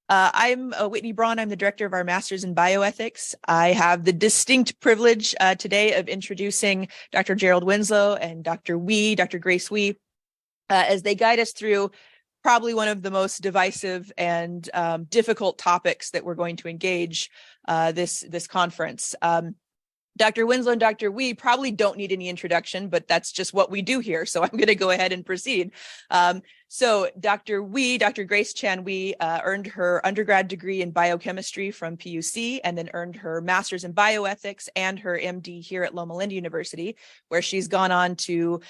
I'm Whitny Braun. I'm the director of our Master's in Bioethics. I have the distinct privilege today of introducing Dr. Gerald Winslow and Dr. Grace Wee, as they guide us through probably one of the most divisive and difficult topics that we're going to engage this conference. Dr. Winslow and Dr. Wee probably don't need any introduction, but that's just what we do here. So I'm going to go ahead and proceed. So Dr. Grace Chan Wee, earned her undergrad degree in biochemistry from PUC, and then earned her master's in bioethics and her MD here at Loma Linda University, where she's gone on to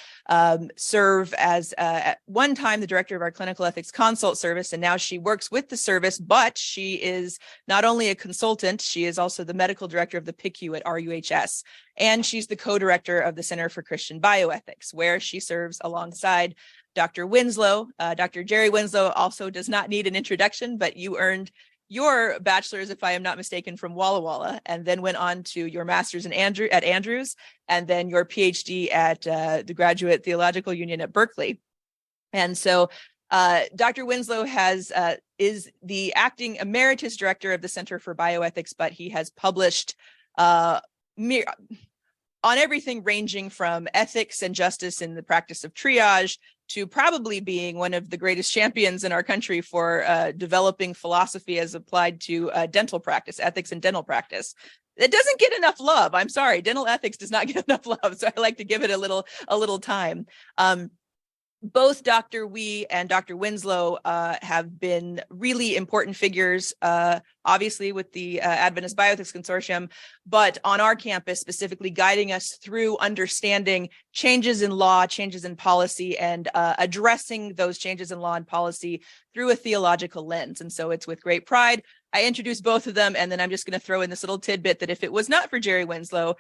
serve as at one time the director of our clinical ethics consult service, and now she works with the service, but she is not only a consultant, she is also the medical director of the PICU at RUHS, and she's the co-director of the Center for Christian Bioethics, where she serves alongside Dr. Winslow. Dr. Jerry Winslow also does not need an introduction, but you earned your bachelor's, if I am not mistaken, from Walla Walla, and then went on to your master's at Andrews, and then your PhD at the Graduate Theological Union at Berkeley. And so Dr. Winslow is the acting emeritus director of the Center for Bioethics, but he has published on everything ranging from ethics and justice in the practice of triage to probably being one of the greatest champions in our country for developing philosophy as applied to dental practice, ethics and dental practice. It doesn't get enough love. I'm sorry, dental ethics does not get enough love, so I like to give it a little time. Both Dr. Wee and Dr. Winslow have been really important figures, obviously with the Adventist Bioethics Consortium, but on our campus specifically guiding us through understanding changes in law, changes in policy, and addressing those changes in law and policy through a theological lens. And so it's with great pride I introduced both of them, and then I'm just going to throw in this little tidbit that if it was not for Jerry Winslow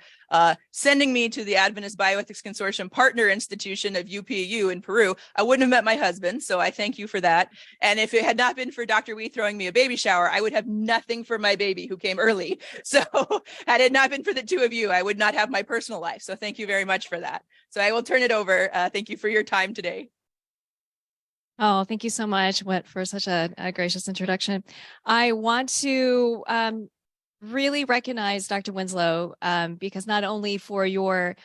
sending me to the Adventist Bioethics Consortium partner institution of UPU in Peru, I wouldn't have met my husband. So I thank you for that. And if it had not been for Dr. Wee throwing me a baby shower, I would have nothing for my baby who came early. So had it not been for the two of you, I would not have my personal life. So thank you very much for that. So I will turn it over. Thank you for your time today. Oh, thank you so much, Whit, for such a gracious introduction. I want to really recognize Dr. Winslow because not only for your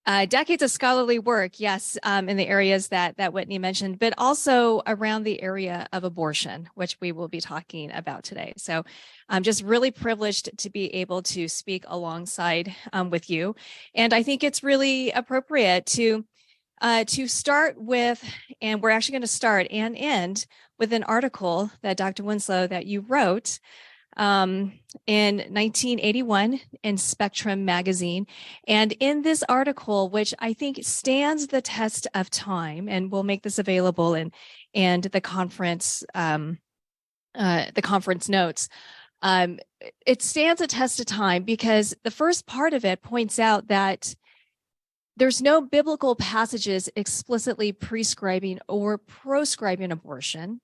decades of scholarly work, yes, in the areas that Whitney mentioned, but also around the area of abortion, which we will be talking about today. So I'm just really privileged to be able to speak alongside with you. And I think it's really appropriate to start with, and we're actually going to start and end with an article that Dr. Winslow that you wrote in 1981 in Spectrum magazine. And in this article, which I think stands the test of time, and we'll make this available and the conference notes, it stands a test of time because the first part of it points out that there's no biblical passages explicitly prescribing or proscribing abortion.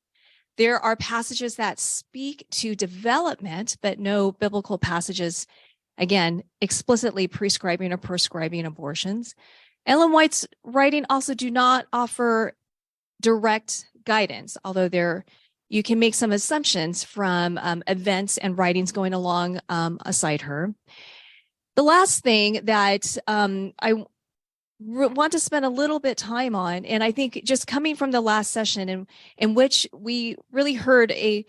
There are passages that speak to development, but no biblical passages, again, explicitly prescribing or proscribing abortions. Ellen White's writing also do not offer direct guidance, although you can make some assumptions from events and writings going along aside her. The last thing that I want to spend a little bit time on, and I think just coming from the last session in which we really heard a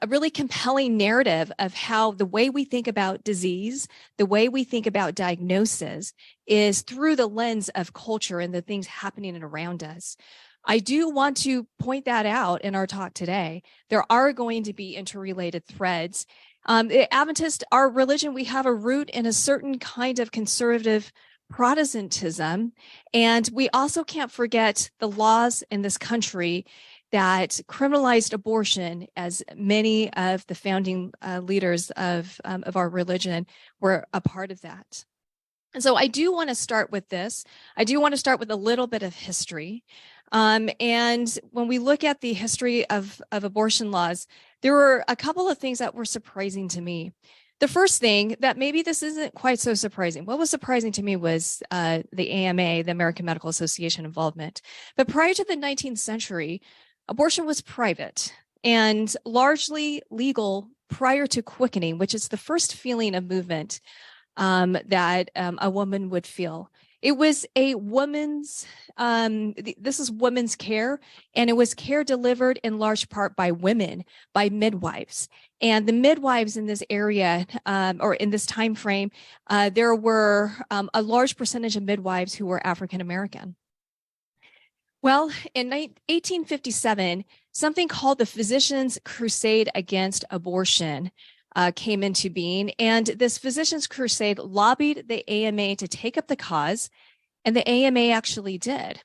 really compelling narrative of how the way we think about disease, the way we think about diagnosis is through the lens of culture and the things happening around us. I do want to point that out in our talk today. There are going to be interrelated threads. Adventist, our religion, we have a root in a certain kind of conservative Protestantism, and we also can't forget the laws in this country that criminalized abortion, as many of the founding leaders of our religion were a part of that. And so I do want to start with this. I do want to start with a little bit of history. And when we look at the history of abortion laws, there were a couple of things that were surprising to me. The first thing that maybe this isn't quite so surprising. What was surprising to me was the AMA, the American Medical Association involvement. But prior to the 19th century, abortion was private. and largely legal prior to quickening, which is the first feeling of movement that a woman would feel. It was a woman's, this is women's care, and it was care delivered in large part by women, by midwives. And the midwives in this area, or in this time frame, there were a large percentage of midwives who were African American. Well, in 1857, something called the Physicians' Crusade Against Abortion came into being. And this Physicians' Crusade lobbied the AMA to take up the cause, and the AMA actually did.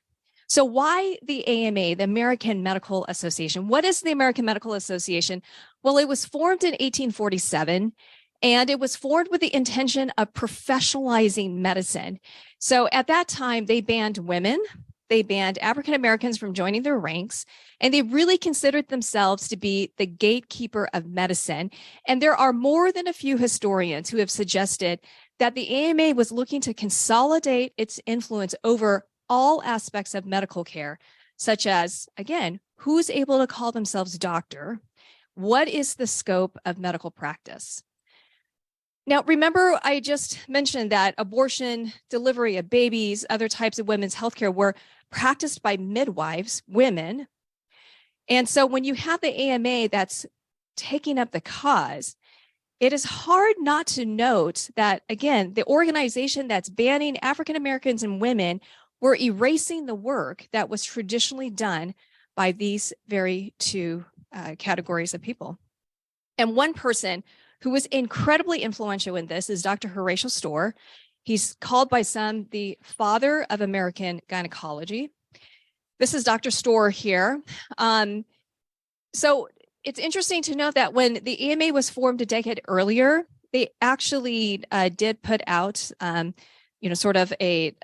So why the AMA, the American Medical Association? What is the American Medical Association? Well, it was formed in 1847, and it was formed with the intention of professionalizing medicine. So at that time, they banned women, they banned African Americans from joining their ranks, and they really considered themselves to be the gatekeeper of medicine. And there are more than a few historians who have suggested that the AMA was looking to consolidate its influence over all aspects of medical care, such as, again, who's able to call themselves doctor? What is the scope of medical practice? Now, remember, I just mentioned that abortion, delivery of babies, other types of women's healthcare were practiced by midwives, women. And so when you have the AMA that's taking up the cause, it is hard not to note that, again, the organization that's banning African Americans and women were erasing the work that was traditionally done by these very two categories of people. And one person who was incredibly influential in this is Dr. Horatio Storr. He's called by some the father of American gynecology. This is Dr. Storr here. So it's interesting to note that when the AMA was formed a decade earlier, they actually did put out, sort of a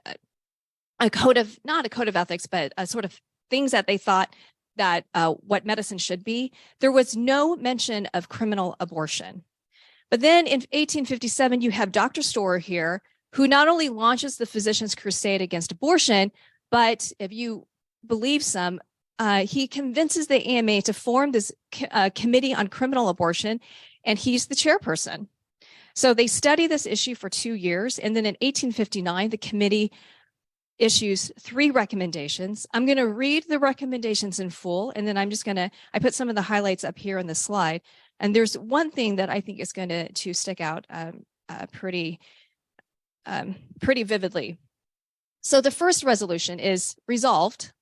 code of, not a code of ethics, but a sort of things that they thought that what medicine should be. There was no mention of criminal abortion. But then in 1857, you have Dr. Storr here, who not only launches the Physicians' Crusade against abortion, but if you believe some, he convinces the AMA to form this committee on criminal abortion, and he's the chairperson. So they study this issue for 2 years, and then in 1859, the committee issues 3 recommendations. I'm going to read the recommendations in full, and then I put some of the highlights up here on the slide. And there's one thing that I think is going to stick out pretty vividly. So the first resolution is resolved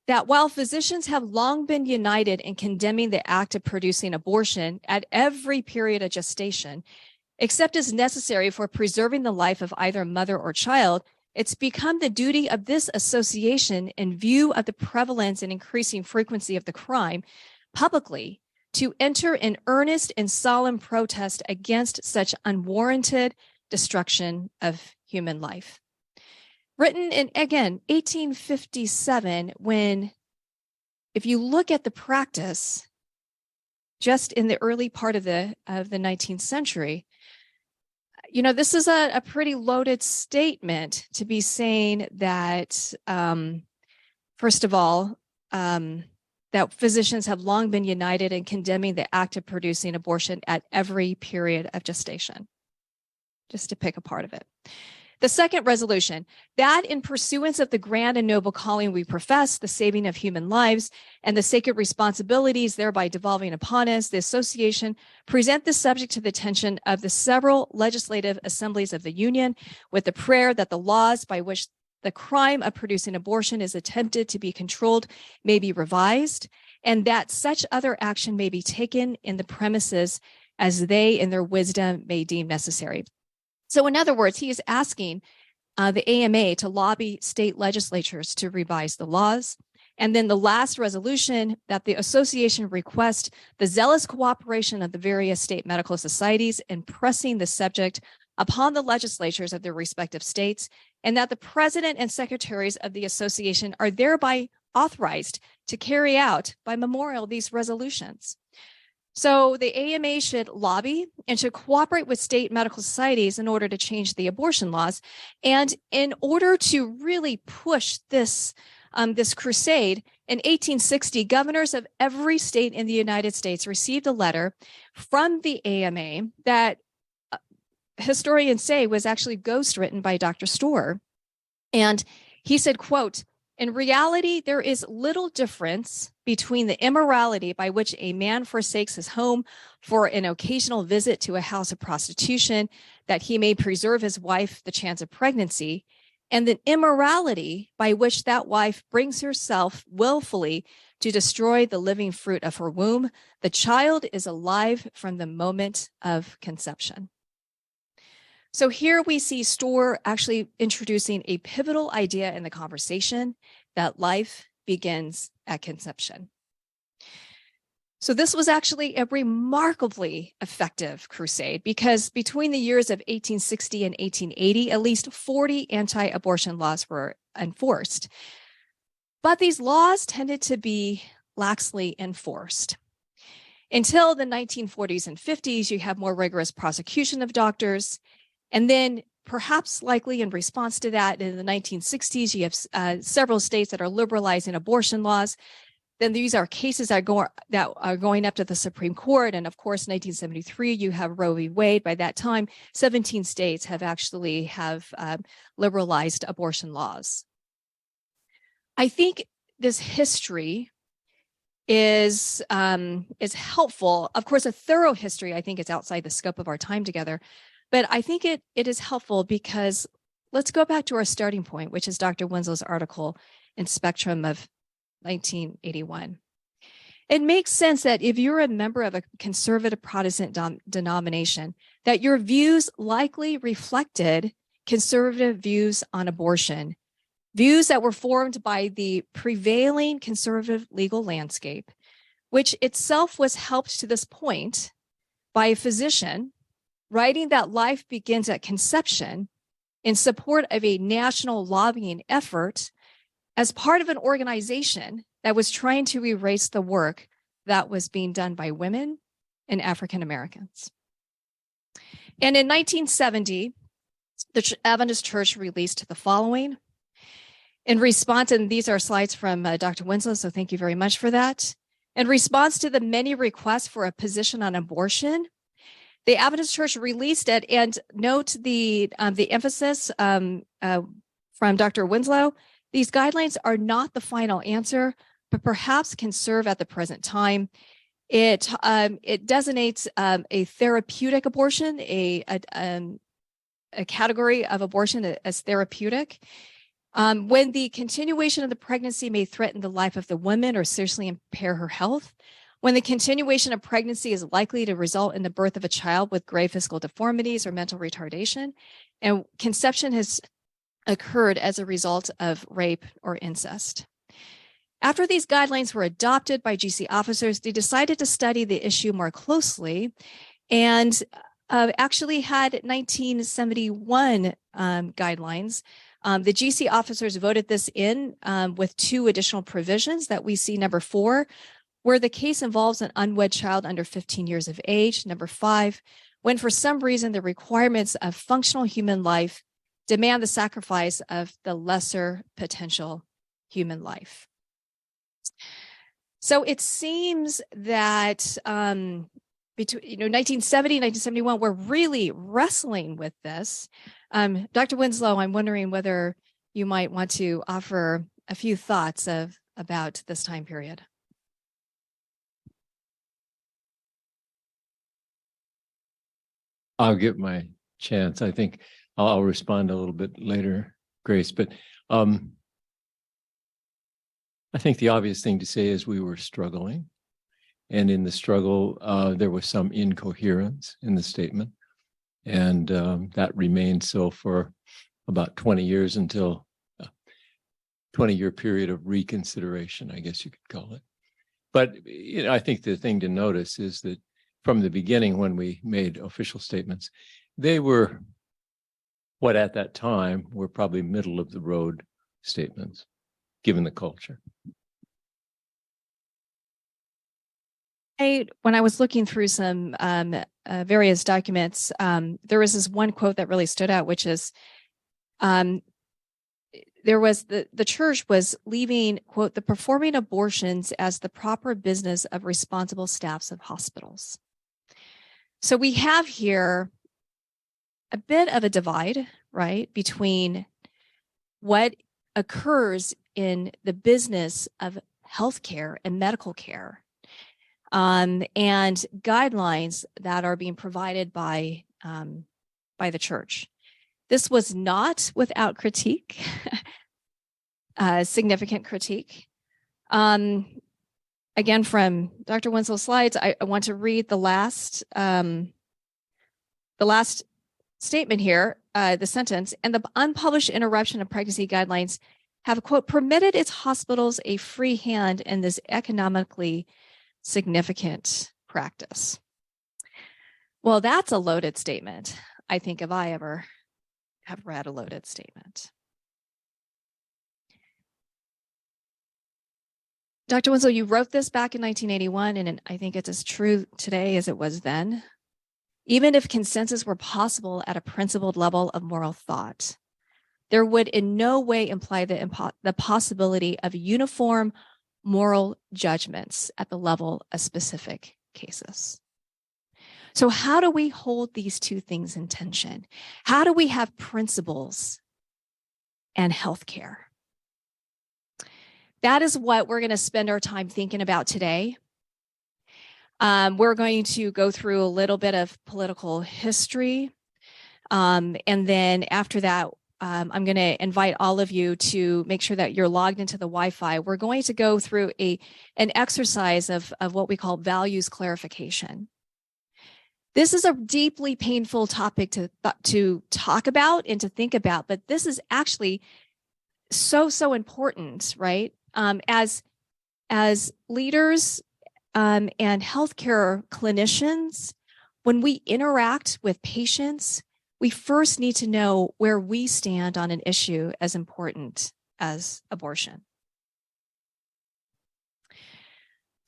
that while physicians have long been united in condemning the act of producing abortion at every period of gestation, except as necessary for preserving the life of either mother or child, it's become the duty of this association, in view of the prevalence and increasing frequency of the crime, publicly to enter in earnest and solemn protest against such unwarranted destruction of human life. Written in, again, 1857, when, if you look at the practice, just in the early part of the 19th century, this is a pretty loaded statement to be saying that, first of all, that physicians have long been united in condemning the act of producing abortion at every period of gestation, just to pick a part of it. The second resolution, that in pursuance of the grand and noble calling we profess, the saving of human lives, and the sacred responsibilities thereby devolving upon us, the association present this subject to the attention of the several legislative assemblies of the Union, with the prayer that the laws by which the crime of producing abortion is attempted to be controlled may be revised, and that such other action may be taken in the premises as they in their wisdom may deem necessary. So in other words, he is asking the AMA to lobby state legislatures to revise the laws. And then the last resolution, that the association request the zealous cooperation of the various state medical societies in pressing the subject upon the legislatures of their respective states, and that the president and secretaries of the association are thereby authorized to carry out by memorial these resolutions. So the AMA should lobby and should cooperate with state medical societies in order to change the abortion laws. And in order to really push this this crusade, in 1860, governors of every state in the United States received a letter from the AMA that historians say was actually ghostwritten by Dr. Storr. And he said, quote, "In reality, there is little difference between the immorality by which a man forsakes his home for an occasional visit to a house of prostitution, that he may preserve his wife the chance of pregnancy, and the immorality by which that wife brings herself willfully to destroy the living fruit of her womb. The child is alive from the moment of conception." So here we see Storr actually introducing a pivotal idea in the conversation, that life begins at conception. So this was actually a remarkably effective crusade, because between the years of 1860 and 1880, at least 40 anti-abortion laws were enforced. But these laws tended to be laxly enforced. Until the 1940s and 50s, you have more rigorous prosecution of doctors. And then perhaps likely in response to that, in the 1960s, you have several states that are liberalizing abortion laws. Then these are cases that are going up to the Supreme Court. And of course, 1973, you have Roe v. Wade. By that time, 17 states have actually liberalized abortion laws. I think this history is helpful. Of course, a thorough history, I think, is outside the scope of our time together. But I think it is helpful because let's go back to our starting point, which is Dr. Winslow's article in Spectrum of 1981. It makes sense that if you're a member of a conservative Protestant denomination, that your views likely reflected conservative views on abortion, views that were formed by the prevailing conservative legal landscape, which itself was helped to this point by a physician writing that life begins at conception in support of a national lobbying effort as part of an organization that was trying to erase the work that was being done by women and African Americans. And in 1970, the Adventist Church released the following. In response, and these are slides from Dr. Winslow, so thank you very much for that. In response to the many requests for a position on abortion, the Adventist Church released it, and note the emphasis from Dr. Winslow. These guidelines are not the final answer, but perhaps can serve at the present time. It designates a therapeutic abortion, a category of abortion as therapeutic. When the continuation of the pregnancy may threaten the life of the woman or seriously impair her health, when the continuation of pregnancy is likely to result in the birth of a child with grave physical deformities or mental retardation, and conception has occurred as a result of rape or incest. After these guidelines were adopted by GC officers, they decided to study the issue more closely and actually had 1971 guidelines. The GC officers voted this in with 2 additional provisions that we see. Number 4, where the case involves an unwed child under 15 years of age. Number 5, when for some reason the requirements of functional human life demand the sacrifice of the lesser potential human life. So it seems that between 1970 and 1971, we're really wrestling with this. Dr. Winslow, I'm wondering whether you might want to offer a few thoughts about this time period. I'll get my chance. I think I'll respond a little bit later, Grace, but I think the obvious thing to say is we were struggling. And in the struggle, there was some incoherence in the statement. And that remained so for about 20 years until a 20-year period of reconsideration, I guess you could call it. But I think the thing to notice is that from the beginning, when we made official statements, they were what at that time were probably middle of the road statements, given the culture. When I was looking through some various documents, there was this one quote that really stood out, which is, the church was leaving, quote, the performing abortions as the proper business of responsible staffs of hospitals. So we have here a bit of a divide, right, between what occurs in the business of healthcare and medical care, and guidelines that are being provided by the church. This was not without critique, significant critique. Again, from Dr. Winslow's slides, I want to read the last statement here, the sentence, and the unpublished interruption of pregnancy guidelines have, quote, permitted its hospitals a free hand in this economically significant practice. Well, that's a loaded statement, I think, if I ever have read a loaded statement. Dr. Winslow, you wrote this back in 1981, and I think it's as true today as it was then. Even if consensus were possible at a principled level of moral thought, there would in no way imply the possibility of uniform moral judgments at the level of specific cases. So how do we hold these two things in tension? How do we have principles and healthcare? That is what we're going to spend our time thinking about today. We're going to go through a little bit of political history. And then after that, I'm going to invite all of you to make sure that you're logged into the Wi-Fi. We're going to go through an exercise of what we call values clarification. This is a deeply painful topic to talk about and to think about, but this is actually so important, right? As leaders and healthcare clinicians, when we interact with patients, we first need to know where we stand on an issue as important as abortion.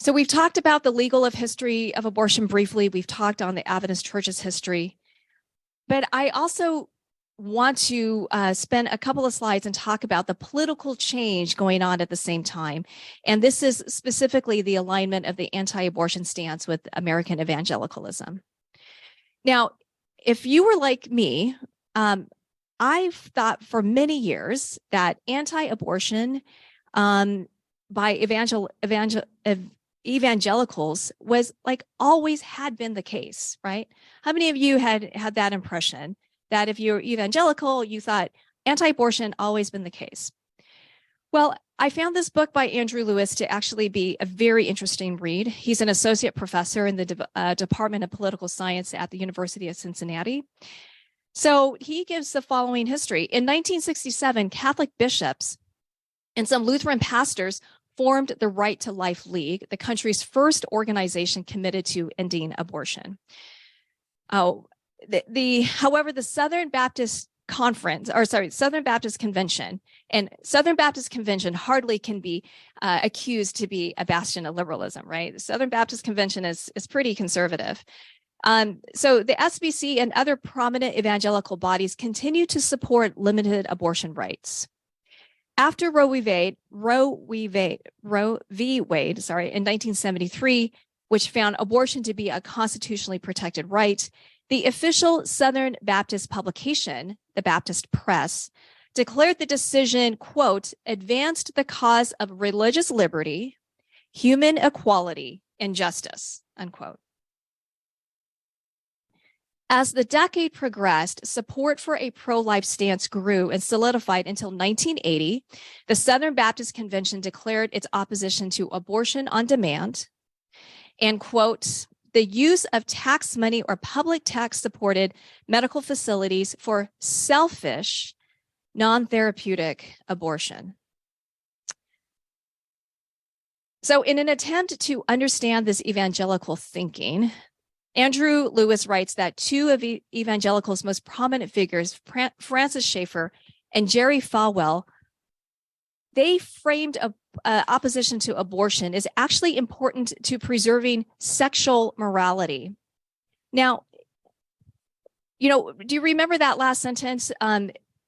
So we've talked about the legal history of abortion briefly. We've talked on the Adventist Church's history, but I also want to spend a couple of slides and talk about the political change going on at the same time. And this is specifically the alignment of the anti-abortion stance with American evangelicalism. Now, if you were like me, I've thought for many years that anti-abortion by evangelicals was like always had been the case, right? How many of you had that impression that if you're evangelical, you thought anti-abortion always been the case? Well, I found this book by Andrew Lewis to actually be a very interesting read. He's an associate professor in the Department of Political Science at the University of Cincinnati. So he gives the following history. In 1967, Catholic bishops and some Lutheran pastors formed the Right to Life League, the country's first organization committed to ending abortion. However, the Southern Baptist Convention, and Southern Baptist Convention hardly can be accused to be a bastion of liberalism, right? The Southern Baptist Convention is pretty conservative. So the SBC and other prominent evangelical bodies continue to support limited abortion rights. After Roe v. Wade, in 1973, which found abortion to be a constitutionally protected right, the official Southern Baptist publication, the Baptist Press, declared the decision, quote, advanced the cause of religious liberty, human equality, and justice, unquote. As the decade progressed, support for a pro-life stance grew and solidified until 1980. The Southern Baptist Convention declared its opposition to abortion on demand and, quote, the use of tax money or public tax-supported medical facilities for selfish, non-therapeutic abortion. So in an attempt to understand this evangelical thinking, Andrew Lewis writes that two of evangelicals' most prominent figures, Francis Schaeffer and Jerry Falwell, they framed opposition to abortion is actually important to preserving sexual morality. Now, do you remember that last sentence?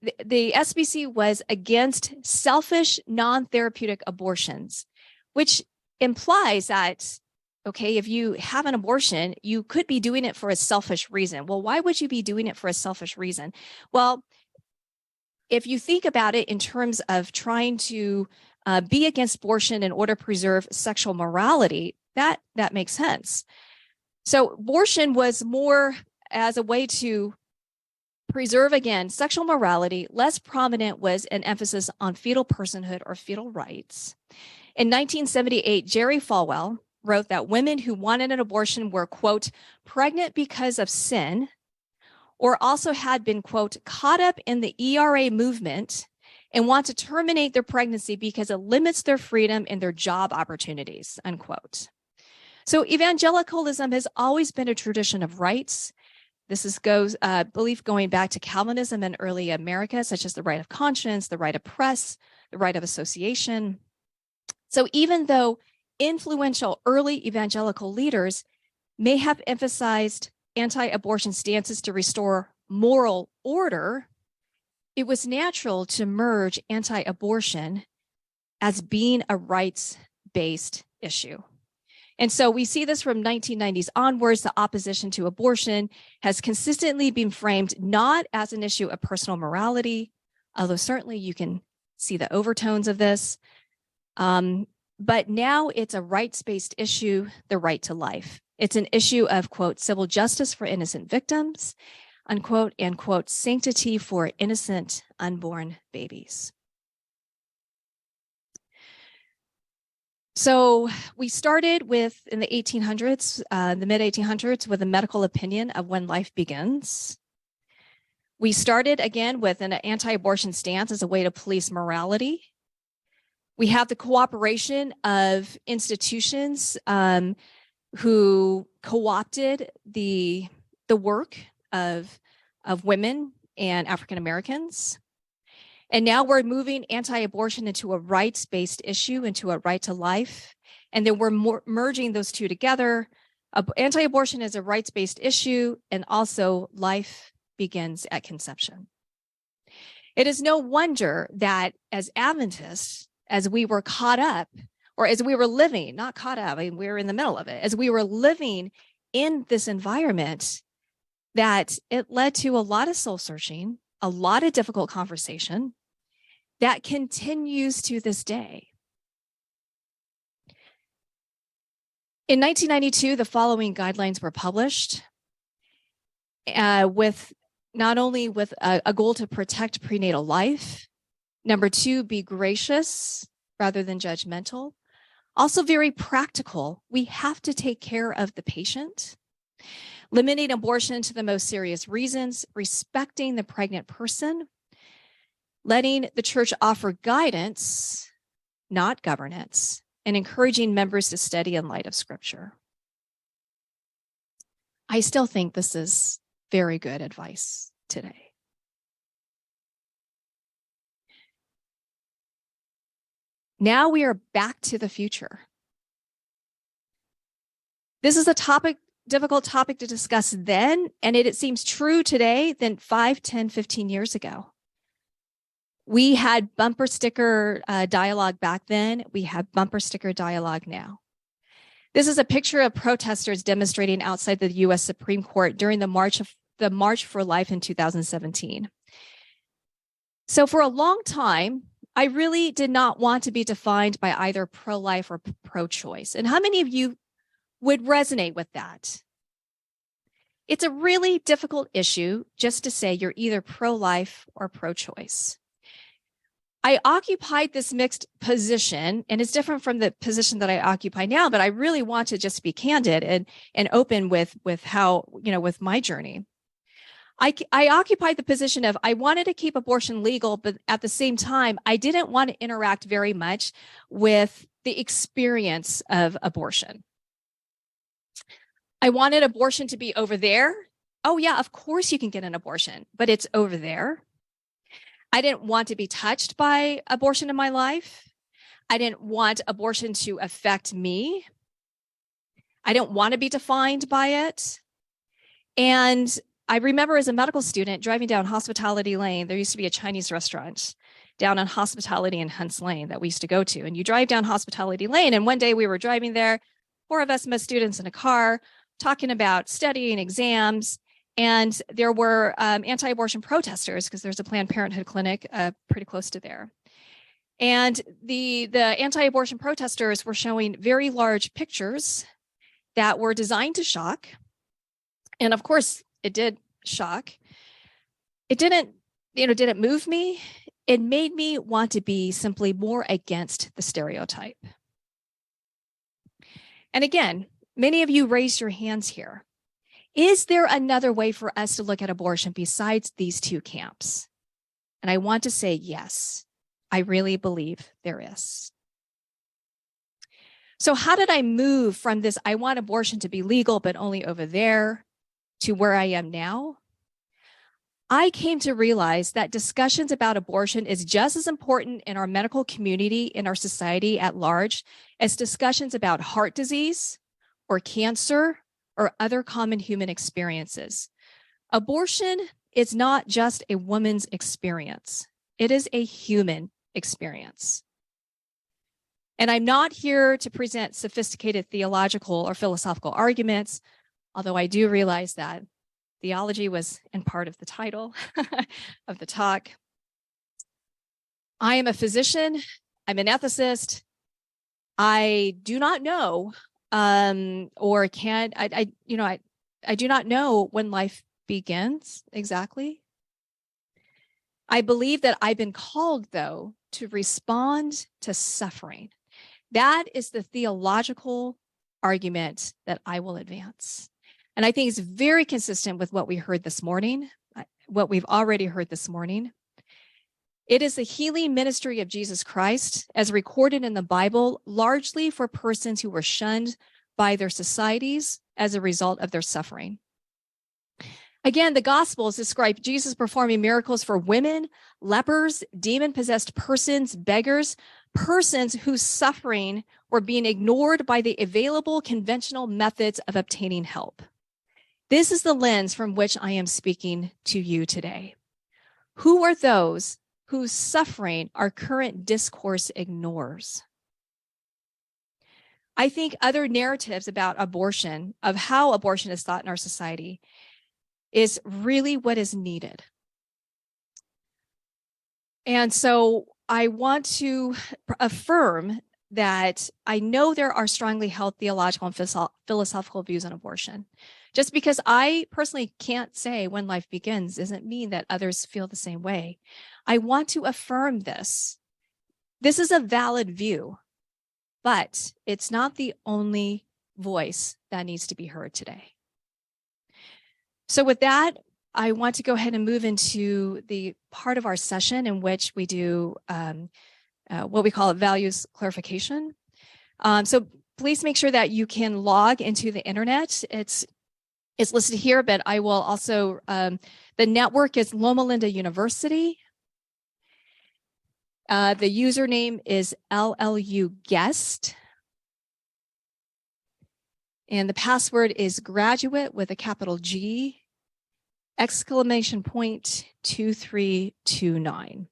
the SBC was against selfish, non-therapeutic abortions, which implies that, okay, if you have an abortion, you could be doing it for a selfish reason. Well, why would you be doing it for a selfish reason? Well, if you think about it in terms of trying to be against abortion in order to preserve sexual morality, that makes sense. So abortion was more as a way to preserve, again, sexual morality. Less prominent was an emphasis on fetal personhood or fetal rights. In 1978, Jerry Falwell wrote that women who wanted an abortion were, quote, pregnant because of sin, or also had been, quote, caught up in the ERA movement and want to terminate their pregnancy because it limits their freedom and their job opportunities, unquote. So evangelicalism has always been a tradition of rights. This goes belief going back to Calvinism in early America, such as the right of conscience, the right of press, the right of association. So even though influential early evangelical leaders may have emphasized anti-abortion stances to restore moral order, it was natural to merge anti-abortion as being a rights-based issue. And so we see this from 1990s onwards. The opposition to abortion has consistently been framed not as an issue of personal morality, although certainly you can see the overtones of this, but now it's a rights-based issue, the right to life. It's an issue of, quote, civil justice for innocent victims, unquote, and, quote, sanctity for innocent unborn babies. So we started with, in the 1800s, the mid-1800s, with a medical opinion of when life begins. We started, again, with an anti-abortion stance as a way to police morality. We have the cooperation of institutions who co-opted the work of women and African Americans. And now we're moving anti-abortion into a rights-based issue, into a right to life. And then we're merging those two together. Anti-abortion is a rights-based issue, and also life begins at conception. It is no wonder that as Adventists, as we were caught up, or as we were living, not caught up, I mean, we were in the middle of it, as we were living in this environment, that it led to a lot of soul searching, a lot of difficult conversation that continues to this day. In 1992, the following guidelines were published with not only with a goal to protect prenatal life, number two, be gracious rather than judgmental. Also very practical. We have to take care of the patient. Limiting abortion to the most serious reasons, respecting the pregnant person, letting the church offer guidance, not governance, and encouraging members to study in light of Scripture. I still think this is very good advice today. Now we are back to the future. This is a difficult topic to discuss then, and it seems true today than 5, 10, 15 years ago. We had bumper sticker dialogue back then. We have bumper sticker dialogue now. This is a picture of protesters demonstrating outside the U.S. Supreme Court during the March for Life in 2017. So for a long time, I really did not want to be defined by either pro-life or pro-choice. And how many of you would resonate with that? It's a really difficult issue just to say you're either pro-life or pro-choice. I occupied this mixed position, and it's different from the position that I occupy now, but I really want to just be candid and open with how, with my journey. I occupied the position of I wanted to keep abortion legal, but at the same time, I didn't want to interact very much with the experience of abortion. I wanted abortion to be over there. Oh yeah, of course you can get an abortion, but it's over there. I didn't want to be touched by abortion in my life. I didn't want abortion to affect me. I didn't want to be defined by it. And I remember as a medical student driving down Hospitality Lane. There used to be a Chinese restaurant down on Hospitality and Hunts Lane that we used to go to. And you drive down Hospitality Lane. And one day we were driving there, 4 of us med students in a car, talking about studying exams. And there were anti-abortion protesters because there's a Planned Parenthood clinic pretty close to there. And the anti-abortion protesters were showing very large pictures that were designed to shock. And of course, it did shock. It didn't move me. It made me want to be simply more against the stereotype. And again, many of you raised your hands here. Is there another way for us to look at abortion besides these 2 camps? And I want to say yes, I really believe there is. So how did I move from this, I want abortion to be legal, but only over there, to where I am now? I came to realize that discussions about abortion is just as important in our medical community, in our society at large, as discussions about heart disease or cancer or other common human experiences. Abortion is not just a woman's experience. It is a human experience. And I'm not here to present sophisticated theological or philosophical arguments, although I do realize that theology was in part of the title of the talk. I am a physician. I'm an ethicist. I do not know, or can I do not know when life begins exactly. I believe that I've been called, though, to respond to suffering. That is the theological argument that I will advance. And I think it's very consistent with what we heard this morning, what we've already heard this morning. It is the healing ministry of Jesus Christ, as recorded in the Bible, largely for persons who were shunned by their societies as a result of their suffering. Again, the Gospels describe Jesus performing miracles for women, lepers, demon-possessed persons, beggars, persons whose suffering were being ignored by the available conventional methods of obtaining help. This is the lens from which I am speaking to you today. Who are those whose suffering our current discourse ignores? I think other narratives about abortion, of how abortion is thought in our society, is really what is needed. And so I want to affirm that I know there are strongly held theological and philosophical views on abortion. Just because I personally can't say when life begins doesn't mean that others feel the same way. I want to affirm this. This is a valid view, but it's not the only voice that needs to be heard today. So with that, I want to go ahead and move into the part of our session in which we do what we call values clarification. So please make sure that you can log into the internet. It's listed here, but I will also, the network is Loma Linda University. The username is LLU guest. And the password is graduate with a capital G, exclamation point 2329.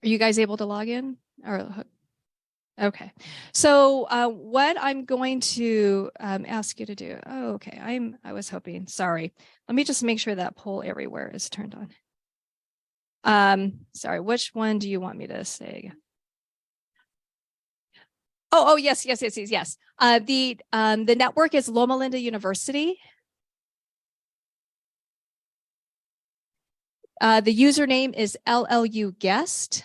Are you guys able to log in? Okay. So what I'm going to ask you to do. Oh, okay. I was hoping. Sorry. Let me just make sure that poll everywhere is turned on. Sorry. Which one do you want me to say? Oh, yes. The network is Loma Linda University. The username is LLU guest.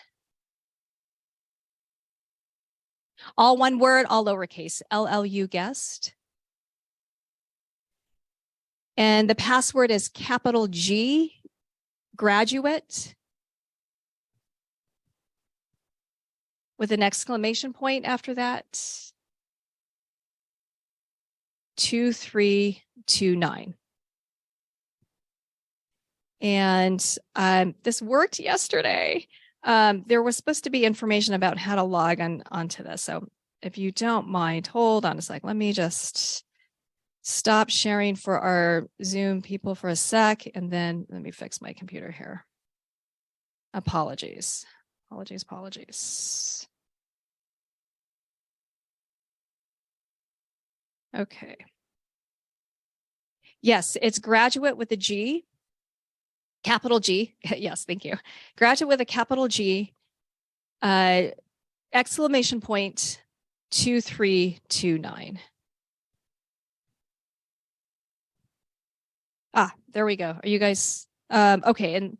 All one word, all lowercase, LLU guest. And the password is capital G, graduate, with an exclamation point after that. 2329. And this worked yesterday. There was supposed to be information about how to log onto this. So if you don't mind, hold on a sec. Let me just stop sharing for our Zoom people for a sec, and then let me fix my computer here. Apologies. Apologies. Okay. Yes, it's graduate with a G, capital G. Yes, thank you. Graduate with a capital G, exclamation point 2329. Ah, there we go. Are you guys okay?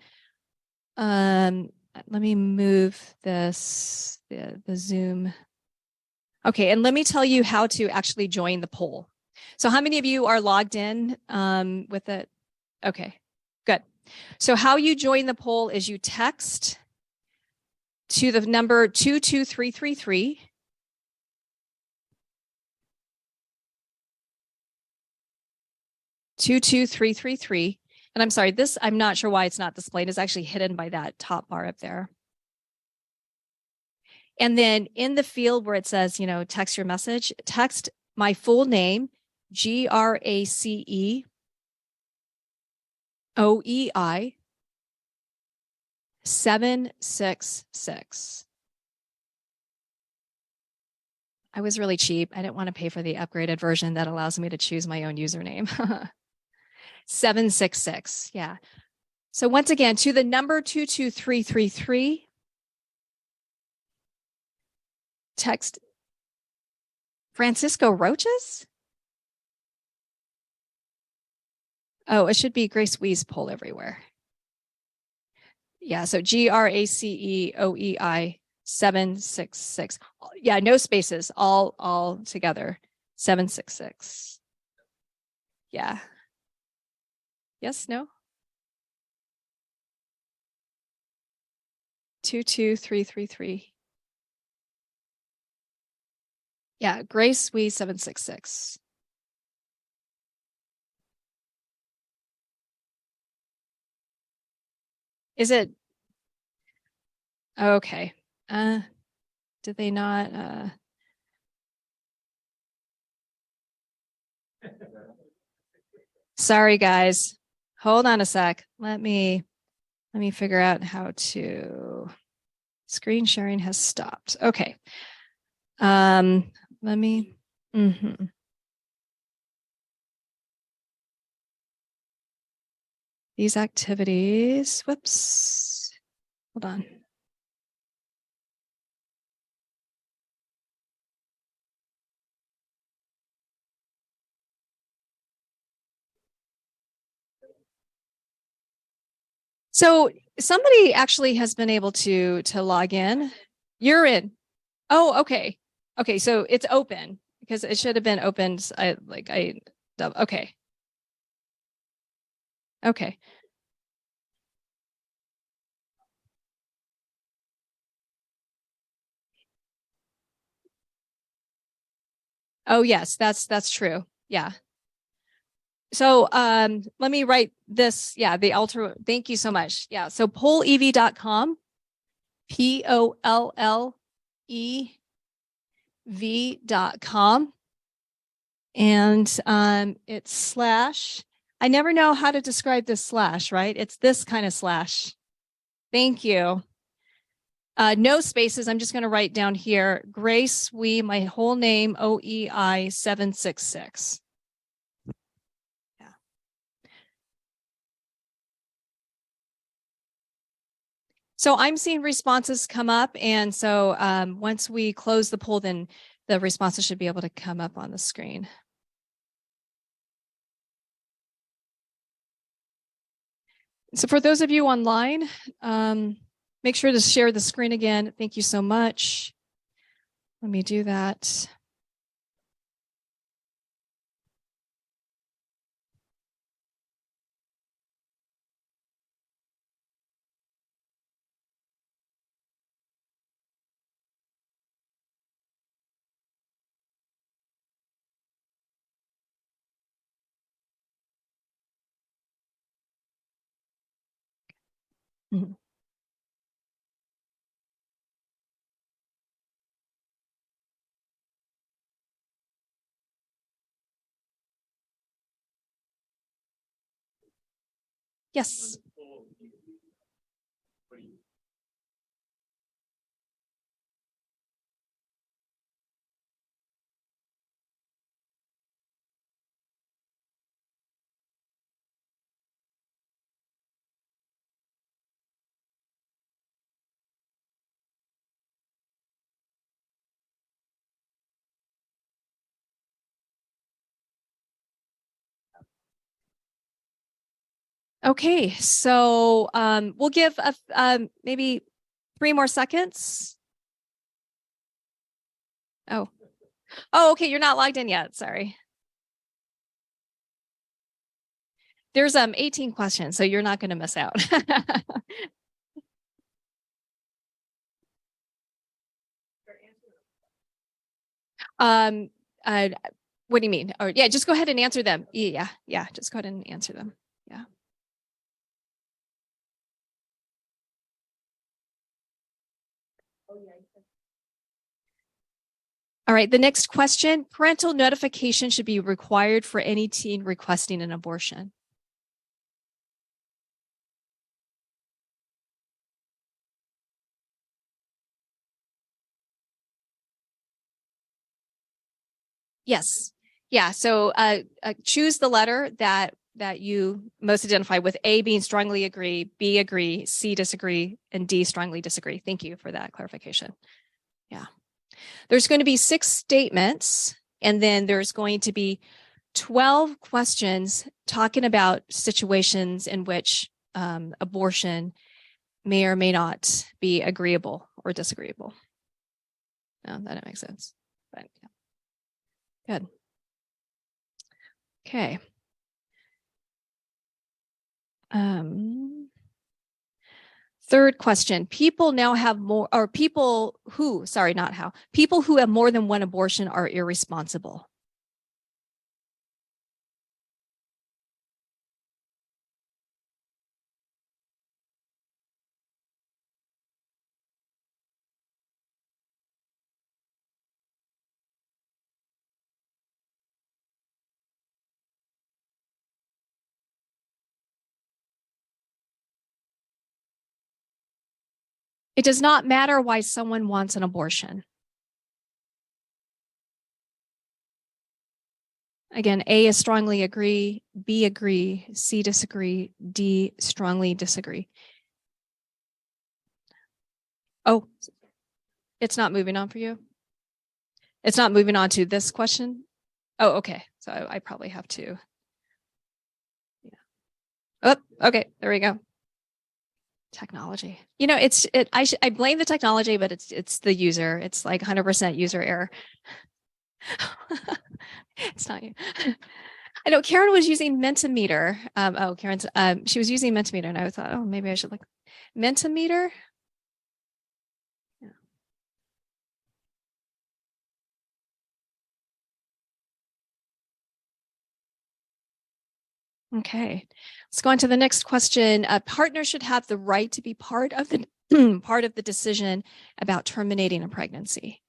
And let me move this the Zoom. Okay, and let me tell you how to actually join the poll. So how many of you are logged in with it? Okay, good. So how you join the poll is you text to the number 22333. And I'm sorry, this, I'm not sure why it's not displayed. It's actually hidden by that top bar up there. And then in the field where it says, you know, text your message, text my full name, GRACE OEI 766. I was really cheap. I didn't want to pay for the upgraded version that allows me to choose my own username. 766. Yeah. So once again, to the number 22333, text Francisco Roches. Oh, it should be Grace Wee's poll everywhere. Yeah. So GRACEOEI 766. Yeah. No spaces, all together. 766. Yeah. Yes, no? 22333. Yeah, Grace Wee 766. Is it okay? Did they not Sorry guys. Hold on a sec. Let me figure out how to screen sharing has stopped. Okay. Let me These activities. Whoops. Hold on. So somebody actually has been able to log in. You're in. Oh, okay. Okay, so it's open because it should have been opened. Okay. Okay. Oh, yes, that's true. Yeah. So let me write this. Yeah, the alter. Thank you so much. Yeah. So pollev.com, POLLEV.com. And it's slash. I never know how to describe this slash, right? It's this kind of slash. Thank you. No spaces. I'm just going to write down here, Grace Wee, my whole name, OEI 766. Yeah. So I'm seeing responses come up. And so once we close the poll, then the responses should be able to come up on the screen. So for those of you online, make sure to share the screen again. Thank you so much. Let me do that. Mhm. Yes. Okay, so we'll give maybe 3 more seconds. Oh, okay, you're not logged in yet. Sorry. There's 18 questions, so you're not going to miss out. um, uh, what do you mean? Or yeah, just go ahead and answer them. Yeah, just go ahead and answer them. Yeah. All right, the next question, parental notification should be required for any teen requesting an abortion. Yes. Yeah. So choose the letter that you most identify with, A being strongly agree, B agree, C disagree, and D strongly disagree. Thank you for that clarification. Yeah. There's going to be 6 statements, and then there's going to be 12 questions talking about situations in which abortion may or may not be agreeable or disagreeable. No, that didn't make sense. But yeah. Good. Okay. Third question, people now have more, or people who, sorry, not how, people who have more than one abortion are irresponsible. It does not matter why someone wants an abortion. Again, A is strongly agree, B agree, C disagree, D strongly disagree. Oh, it's not moving on for you? It's not moving on to this question? Oh, okay. So I probably have to. Yeah. Oh, okay. There we go. Technology. You know, I blame the technology, but it's the user. It's like 100% user error. It's not you. I know Karen was using Mentimeter. Karen's she was using Mentimeter, and I thought, oh, maybe I should look. Mentimeter. Yeah. Okay, let's go on to the next question. A partner should have the right to be part of the part of the decision about terminating a pregnancy.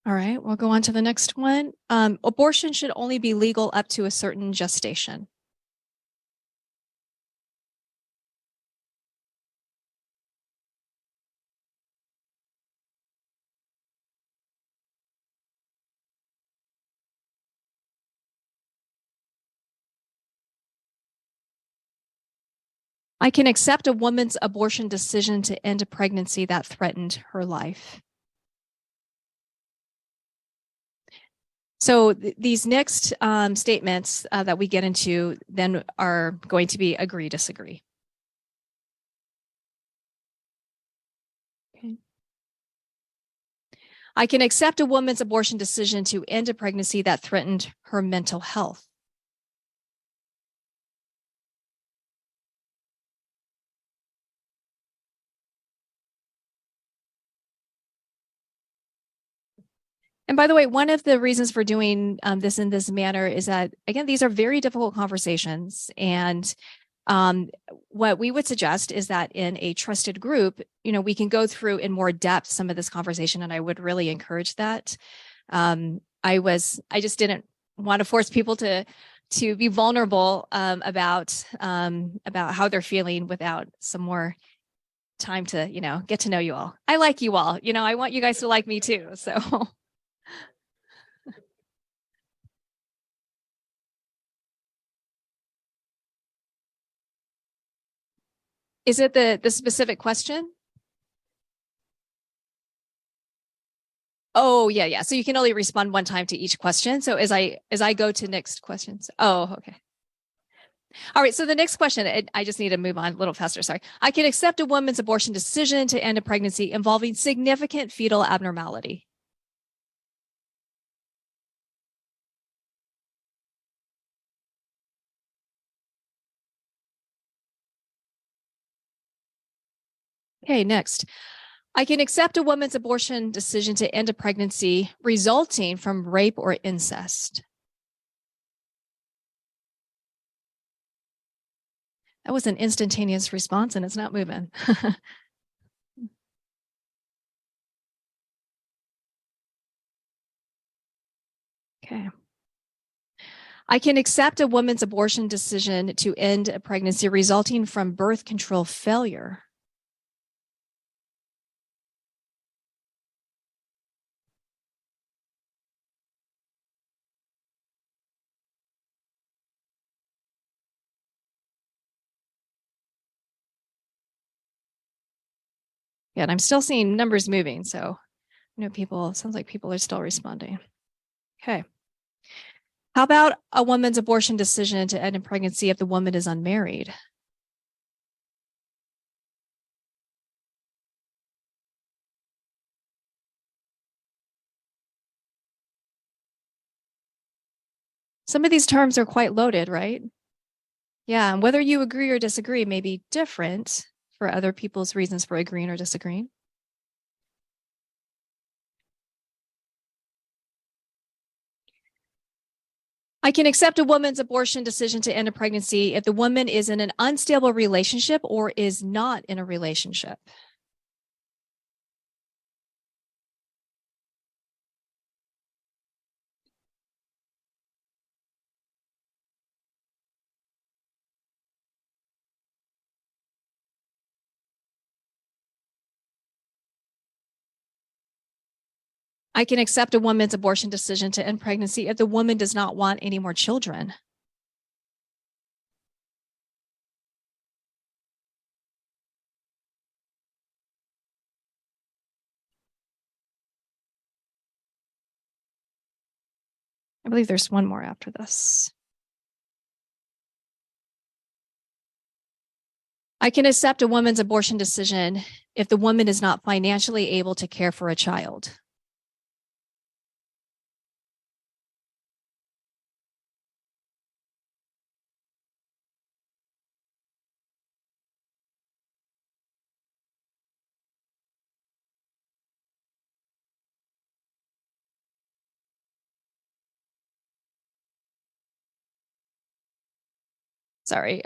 All right, we'll go on to the next one. Abortion should only be legal up to a certain gestation. I can accept a woman's abortion decision to end a pregnancy that threatened her life. So these next statements that we get into then are going to be agree, disagree. Okay. I can accept a woman's abortion decision to end a pregnancy that threatened her mental health. And by the way, one of the reasons for doing this in this manner is that, again, these are very difficult conversations. And what we would suggest is that in a trusted group, we can go through in more depth some of this conversation, and I would really encourage that. I just didn't want to force people to be vulnerable about how they're feeling without some more time to get to know you all. I like you all. I want you guys to like me too. So. Is it the specific question? Oh, yeah. So you can only respond one time to each question. So as I go to next questions. Oh, okay. All right. So the next question, I just need to move on a little faster. Sorry. I can accept a woman's abortion decision to end a pregnancy involving significant fetal abnormality. Okay, next. I can accept a woman's abortion decision to end a pregnancy resulting from rape or incest. That was an instantaneous response and it's not moving. Okay. I can accept a woman's abortion decision to end a pregnancy resulting from birth control failure. Yeah, and I'm still seeing numbers moving. So, sounds like people are still responding. Okay. How about a woman's abortion decision to end a pregnancy if the woman is unmarried? Some of these terms are quite loaded, right? Yeah, and whether you agree or disagree may be different for other people's reasons for agreeing or disagreeing. I can accept a woman's abortion decision to end a pregnancy if the woman is in an unstable relationship or is not in a relationship. I can accept a woman's abortion decision to end pregnancy if the woman does not want any more children. I believe there's one more after this. I can accept a woman's abortion decision if the woman is not financially able to care for a child. Sorry.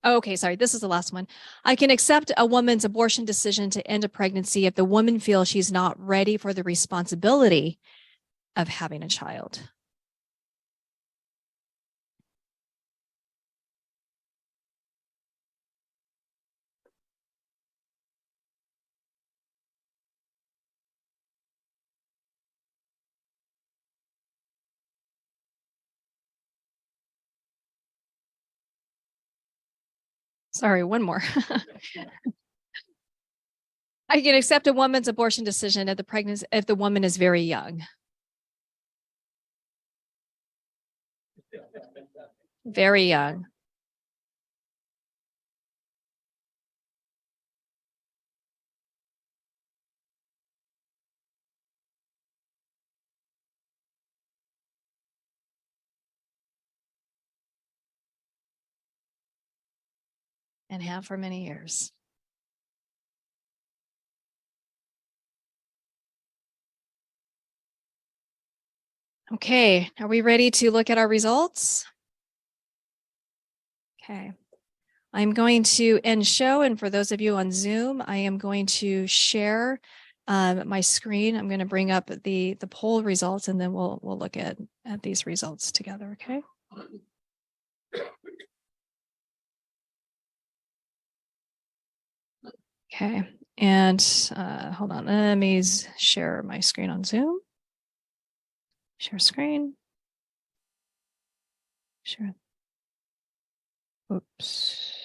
Okay, sorry. This is the last one. I can accept a woman's abortion decision to end a pregnancy if the woman feels she's not ready for the responsibility of having a child. Sorry, one more. I can accept a woman's abortion decision if the woman is very young. Very young. And have for many years. Okay, are we ready to look at our results? Okay, I'm going to end show, and for those of you on Zoom, I am going to share my screen. I'm going to bring up the poll results, and then we'll look at these results together. Okay. Okay, and hold on. Let me share my screen on Zoom. Share screen. Share. Oops.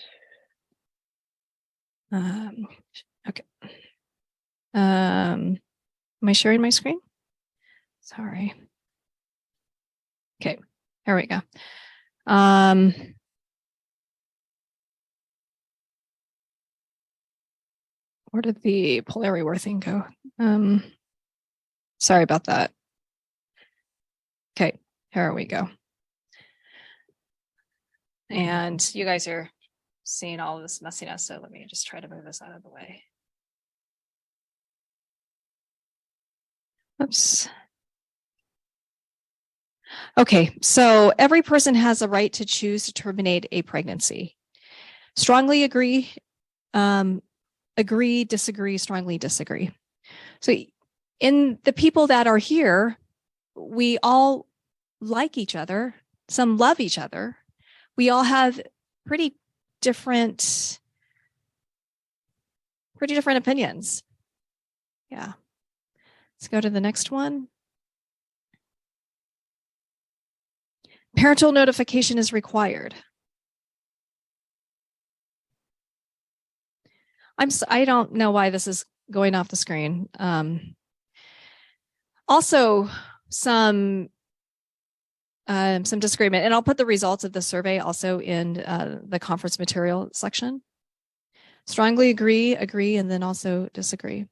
Okay. Am I sharing my screen? Sorry. Okay, here we go. Where did the polarity war thing go? Sorry about that. Okay, here we go. And you guys are seeing all of this messiness, so let me just try to move this out of the way. Oops. Okay, so every person has a right to choose to terminate a pregnancy. Strongly agree, agree, disagree, strongly disagree. So in the people that are here, we all like each other. Some love each other. We all have pretty different opinions. Yeah. Let's go to the next one. Parental notification is required. I don't know why this is going off the screen. Also, some disagreement, and I'll put the results of the survey also in the conference material section. Strongly agree, and then also disagree.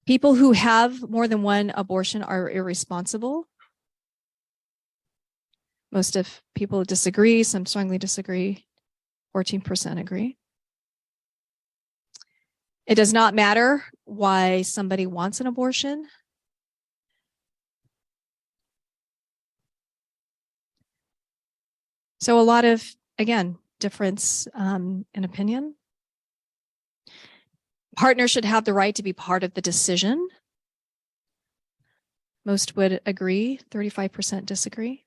People who have more than one abortion are irresponsible. Most of people disagree, some strongly disagree, 14% agree. It does not matter why somebody wants an abortion. So a lot of, again, difference in opinion. Partners should have the right to be part of the decision. Most would agree, 35% disagree.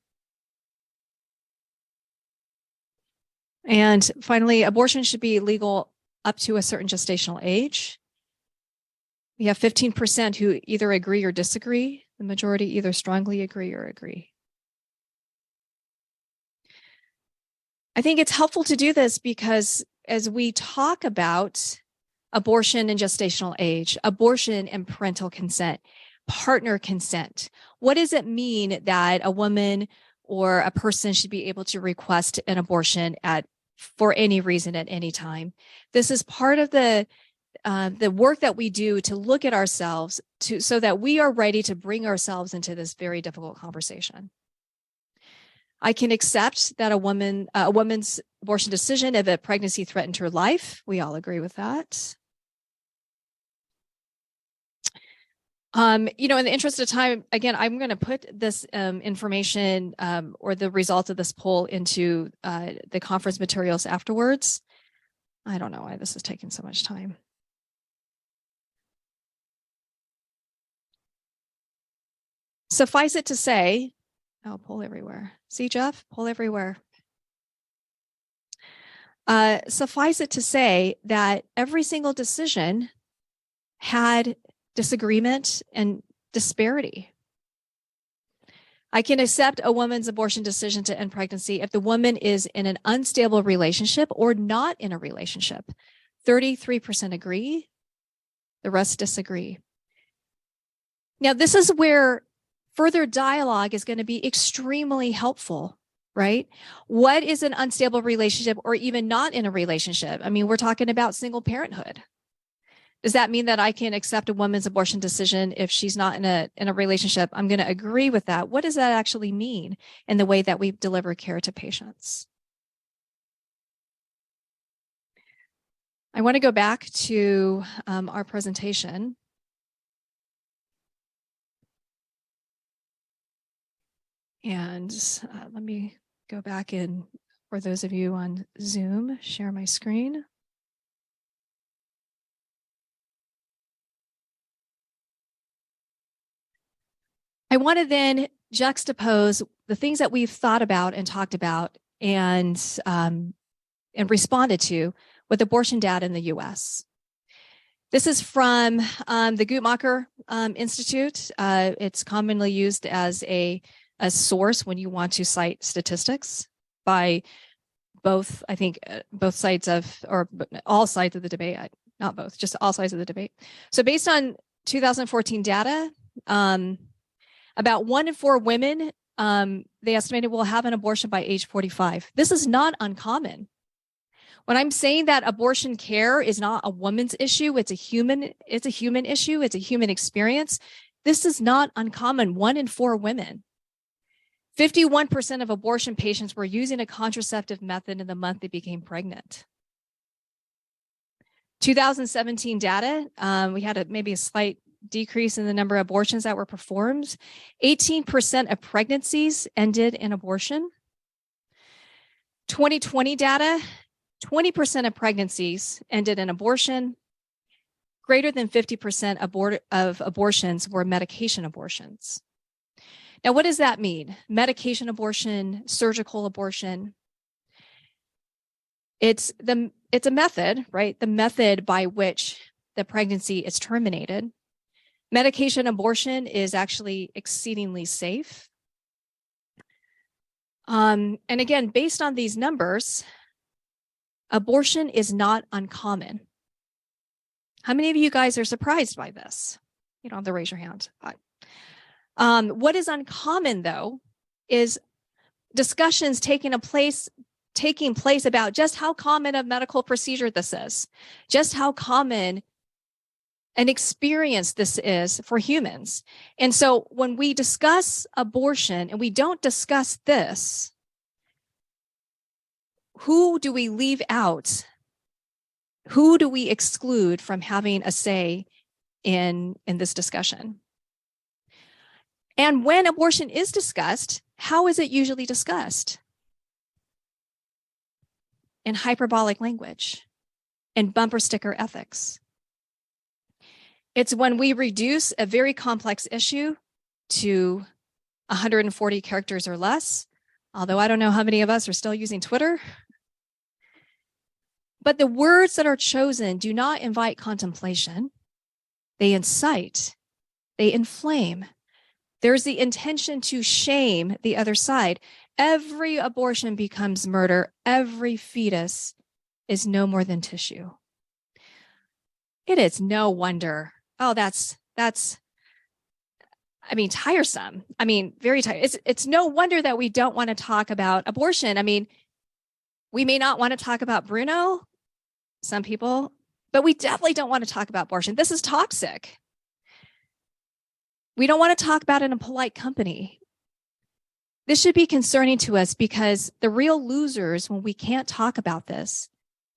And finally, abortion should be legal up to a certain gestational age. We have 15% who either agree or disagree. The majority either strongly agree or agree. I think it's helpful to do this because as we talk about abortion and gestational age, abortion and parental consent, partner consent, what does it mean that a woman or a person should be able to request an abortion for any reason at any time? This is part of the work that we do to look at ourselves so that we are ready to bring ourselves into this very difficult conversation. I can accept that a woman's abortion decision if a pregnancy threatened her life. We all agree with that. In the interest of time, again, I'm going to put this information or the results of this poll into the conference materials afterwards. I don't know why this is taking so much time. Suffice it to say, poll everywhere. See, Jeff, poll everywhere. Suffice it to say that every single decision had disagreement and disparity. I can accept a woman's abortion decision to end pregnancy if the woman is in an unstable relationship or not in a relationship. 33% agree, the rest disagree. Now, this is where further dialogue is going to be extremely helpful, right? What is an unstable relationship or even not in a relationship? I mean, we're talking about single parenthood. Does that mean that I can accept a woman's abortion decision if she's not in a relationship? I'm going to agree with that. What does that actually mean in the way that we deliver care to patients? I want to go back to our presentation. And let me go back in, for those of you on Zoom, share my screen. I want to then juxtapose the things that we've thought about and talked about and responded to with abortion data in the U.S. This is from the Guttmacher Institute. It's commonly used as a source when you want to cite statistics by both, I think, both sides of, or all sides of the debate, not both, just all sides of the debate. So based on 2014 data, about 1 in 4 women, they estimated, will have an abortion by age 45. This is not uncommon. When I'm saying that abortion care is not a woman's issue, it's a human issue, it's a human experience. This is not uncommon. 1 in 4 women. 51% of abortion patients were using a contraceptive method in the month they became pregnant. 2017 data, we had maybe a slight decrease in the number of abortions that were performed. 18% of pregnancies ended in abortion. 2020 data, 20% of pregnancies ended in abortion. Greater than 50% of abortions were medication abortions. Now, what does that mean? Medication abortion, surgical abortion. It's a method, right? The method by which the pregnancy is terminated. Medication abortion is actually exceedingly safe. And again, based on these numbers, abortion is not uncommon. How many of you guys are surprised by this? You don't have to raise your hand. What is uncommon, though, is discussions taking place about just how common a medical procedure this is, just how common an experience this is for humans. And so when we discuss abortion and we don't discuss this, who do we leave out? Who do we exclude from having a say in this discussion? And when abortion is discussed, how is it usually discussed? In hyperbolic language, in bumper sticker ethics. It's when we reduce a very complex issue to 140 characters or less, although I don't know how many of us are still using Twitter. But the words that are chosen do not invite contemplation. They incite, they inflame. There's the intention to shame the other side. Every abortion becomes murder. Every fetus is no more than tissue. It is no wonder. Oh, that's tiresome. Very tiresome. It's no wonder that we don't want to talk about abortion. We may not want to talk about Bruno, some people, but we definitely don't want to talk about abortion. This is toxic. We don't want to talk about it in polite company. This should be concerning to us because the real losers when we can't talk about this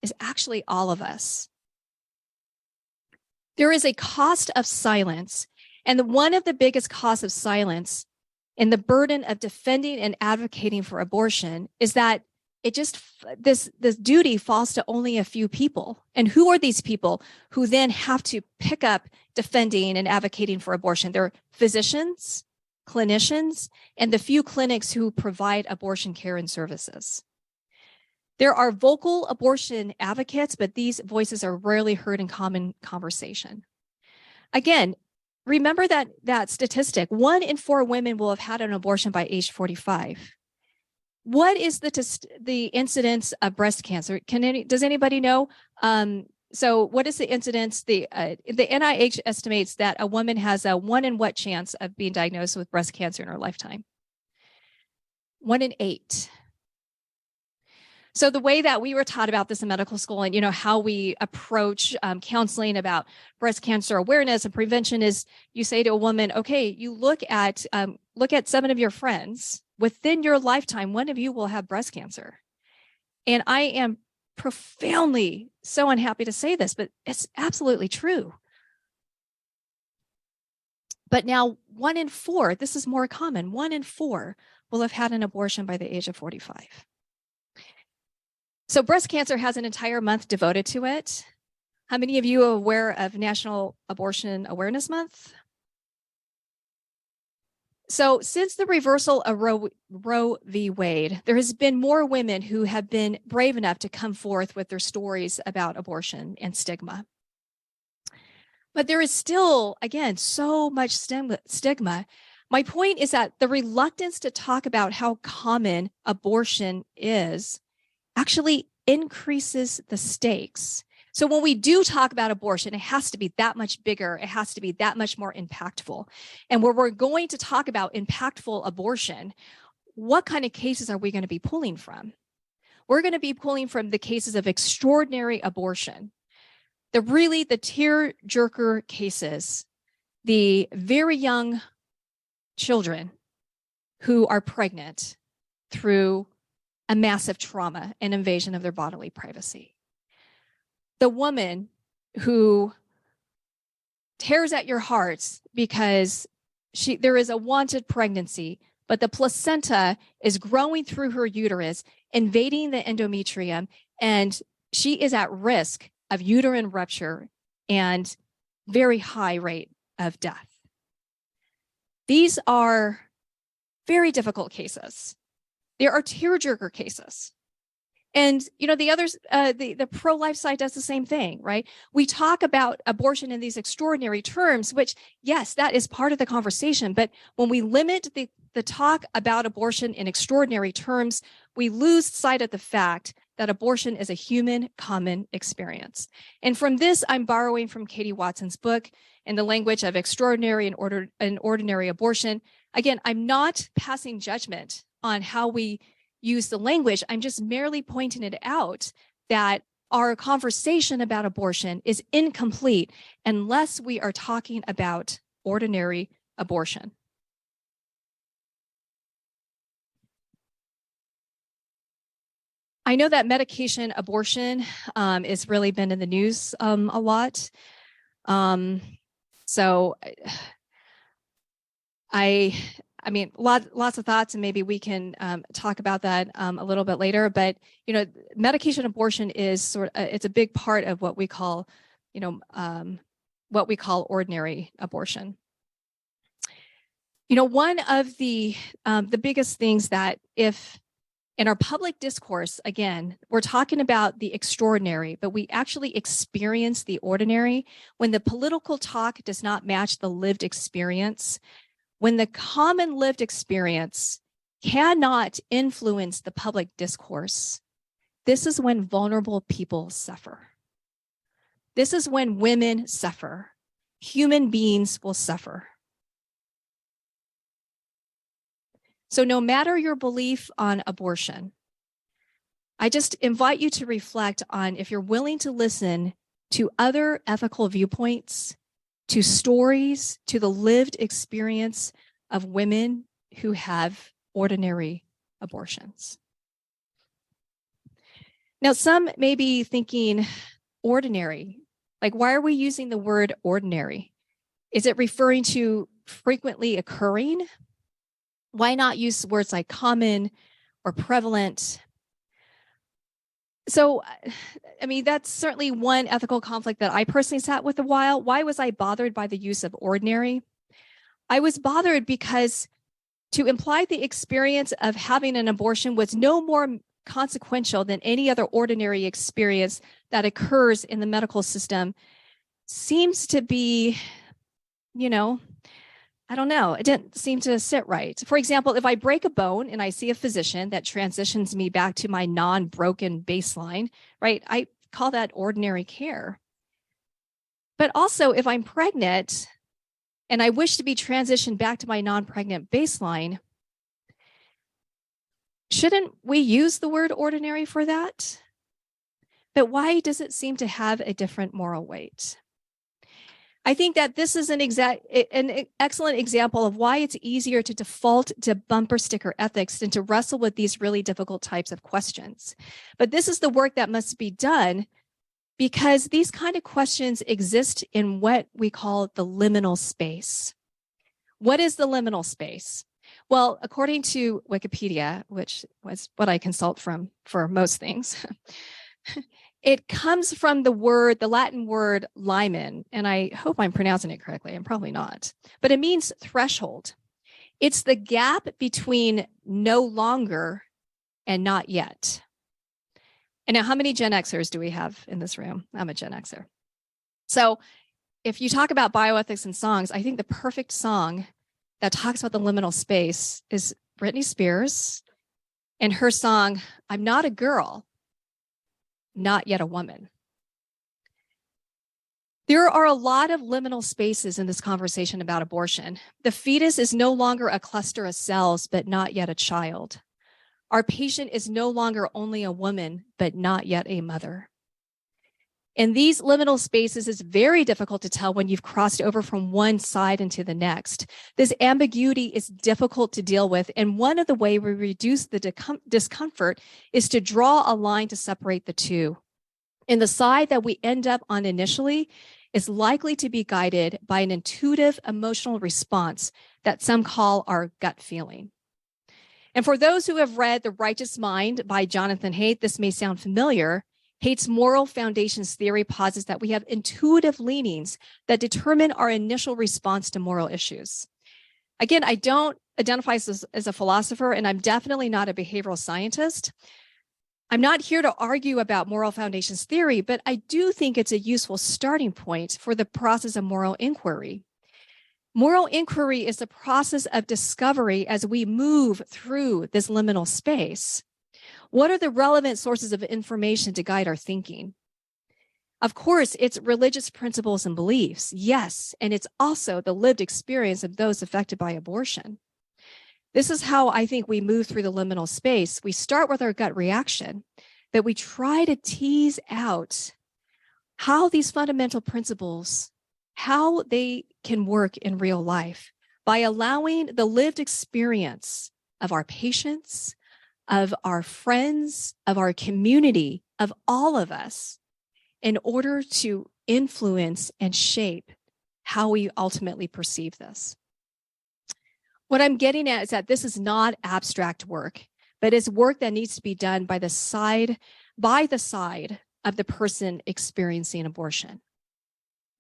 is actually all of us. There is a cost of silence, and one of the biggest costs of silence and the burden of defending and advocating for abortion is that this duty falls to only a few people. And who are these people who then have to pick up defending and advocating for abortion? They're physicians, clinicians, and the few clinics who provide abortion care and services. There are vocal abortion advocates, but these voices are rarely heard in common conversation. Again, remember that statistic. 1 in 4 women will have had an abortion by age 45. What is the incidence of breast cancer? Does anybody know? So what is the incidence? The NIH estimates that a woman has a 1 in what chance of being diagnosed with breast cancer in her lifetime? 1 in 8. So the way that we were taught about this in medical school and, how we approach counseling about breast cancer awareness and prevention is you say to a woman, okay, you look at 7 of your friends. Within your lifetime, 1 of you will have breast cancer. And I am profoundly so unhappy to say this, but it's absolutely true. But now 1 in 4, this is more common, 1 in 4 will have had an abortion by the age of 45. So breast cancer has an entire month devoted to it. How many of you are aware of National Abortion Awareness Month? So since the reversal of Roe v. Wade, there has been more women who have been brave enough to come forth with their stories about abortion and stigma. But there is still, again, so much stigma. My point is that the reluctance to talk about how common abortion is actually increases the stakes. So when we do talk about abortion, it has to be that much bigger. It has to be that much more impactful. And where we're going to talk about impactful abortion, what kind of cases are we going to be pulling from? We're going to be pulling from the cases of extraordinary abortion. The tear-jerker cases, the very young children who are pregnant through a massive trauma and invasion of their bodily privacy. The woman who tears at your hearts because there is a wanted pregnancy, but the placenta is growing through her uterus, invading the endometrium, and she is at risk of uterine rupture and very high rate of death. These are very difficult cases. There are tearjerker cases. And, the others, the pro-life side does the same thing, right? We talk about abortion in these extraordinary terms, which, yes, that is part of the conversation. But when we limit the talk about abortion in extraordinary terms, we lose sight of the fact that abortion is a human common experience. And from this, I'm borrowing from Katie Watson's book in the language of extraordinary and ordinary abortion. Again, I'm not passing judgment on how we use the language. I'm just merely pointing it out that our conversation about abortion is incomplete unless we are talking about ordinary abortion. I know that medication abortion has really been in the news a lot. So I mean, lots of thoughts, and maybe we can talk about that a little bit later. But medication abortion is it's a big part of what we call, ordinary abortion. One of the biggest things that if in our public discourse, again, we're talking about the extraordinary, but we actually experience the ordinary when the political talk does not match the lived experience. When the common lived experience cannot influence the public discourse, this is when vulnerable people suffer. This is when women suffer. Human beings will suffer. So no matter your belief on abortion, I just invite you to reflect on if you're willing to listen to other ethical viewpoints, to stories, to the lived experience of women who have ordinary abortions. Now, some may be thinking ordinary, like why are we using the word ordinary? Is it referring to frequently occurring? Why not use words like common or prevalent? So, I mean, that's certainly one ethical conflict that I personally sat with a while. Why was I bothered by the use of ordinary? I was bothered because to imply the experience of having an abortion was no more consequential than any other ordinary experience that occurs in the medical system seems to be, I don't know, it didn't seem to sit right. For example, if I break a bone and I see a physician that transitions me back to my non-broken baseline, right, I call that ordinary care. But also, if I'm pregnant and I wish to be transitioned back to my non-pregnant baseline, shouldn't we use the word ordinary for that? But why does it seem to have a different moral weight? I think that this is an excellent example of why it's easier to default to bumper sticker ethics than to wrestle with these really difficult types of questions. But this is the work that must be done because these kind of questions exist in what we call the liminal space. What is the liminal space? Well, according to Wikipedia, which was what I consult from for most things, it comes from the Latin word limen, and I hope I'm pronouncing it correctly. I'm probably not, but it means threshold. It's the gap between no longer and not yet. And now, how many Gen Xers do we have in this room? I'm a Gen Xer. So if you talk about bioethics and songs, I think the perfect song that talks about the liminal space is Britney Spears and her song, I'm Not a Girl, Not Yet a Woman. There are a lot of liminal spaces in this conversation about abortion. The fetus is no longer a cluster of cells, but not yet a child. Our patient is no longer only a woman, but not yet a mother. In these liminal spaces, it's very difficult to tell when you've crossed over from one side into the next. This ambiguity is difficult to deal with, and one of the ways we reduce the discomfort is to draw a line to separate the two. And the side that we end up on initially is likely to be guided by an intuitive emotional response that some call our gut feeling. And for those who have read The Righteous Mind by Jonathan Haidt, this may sound familiar. Haidt's moral foundations theory posits that we have intuitive leanings that determine our initial response to moral issues. Again, I don't identify as a philosopher, and I'm definitely not a behavioral scientist. I'm not here to argue about moral foundations theory, but I do think it's a useful starting point for the process of moral inquiry. Moral inquiry is the process of discovery as we move through this liminal space. What are the relevant sources of information to guide our thinking? Of course, it's religious principles and beliefs, yes, and it's also the lived experience of those affected by abortion. This is how I think we move through the liminal space. We start with our gut reaction, but we try to tease out how these fundamental principles, how they can work in real life by allowing the lived experience of our patients, of our friends, of our community, of all of us, in order to influence and shape how we ultimately perceive this. What I'm getting at is that this is not abstract work, but it's work that needs to be done by the side of the person experiencing abortion.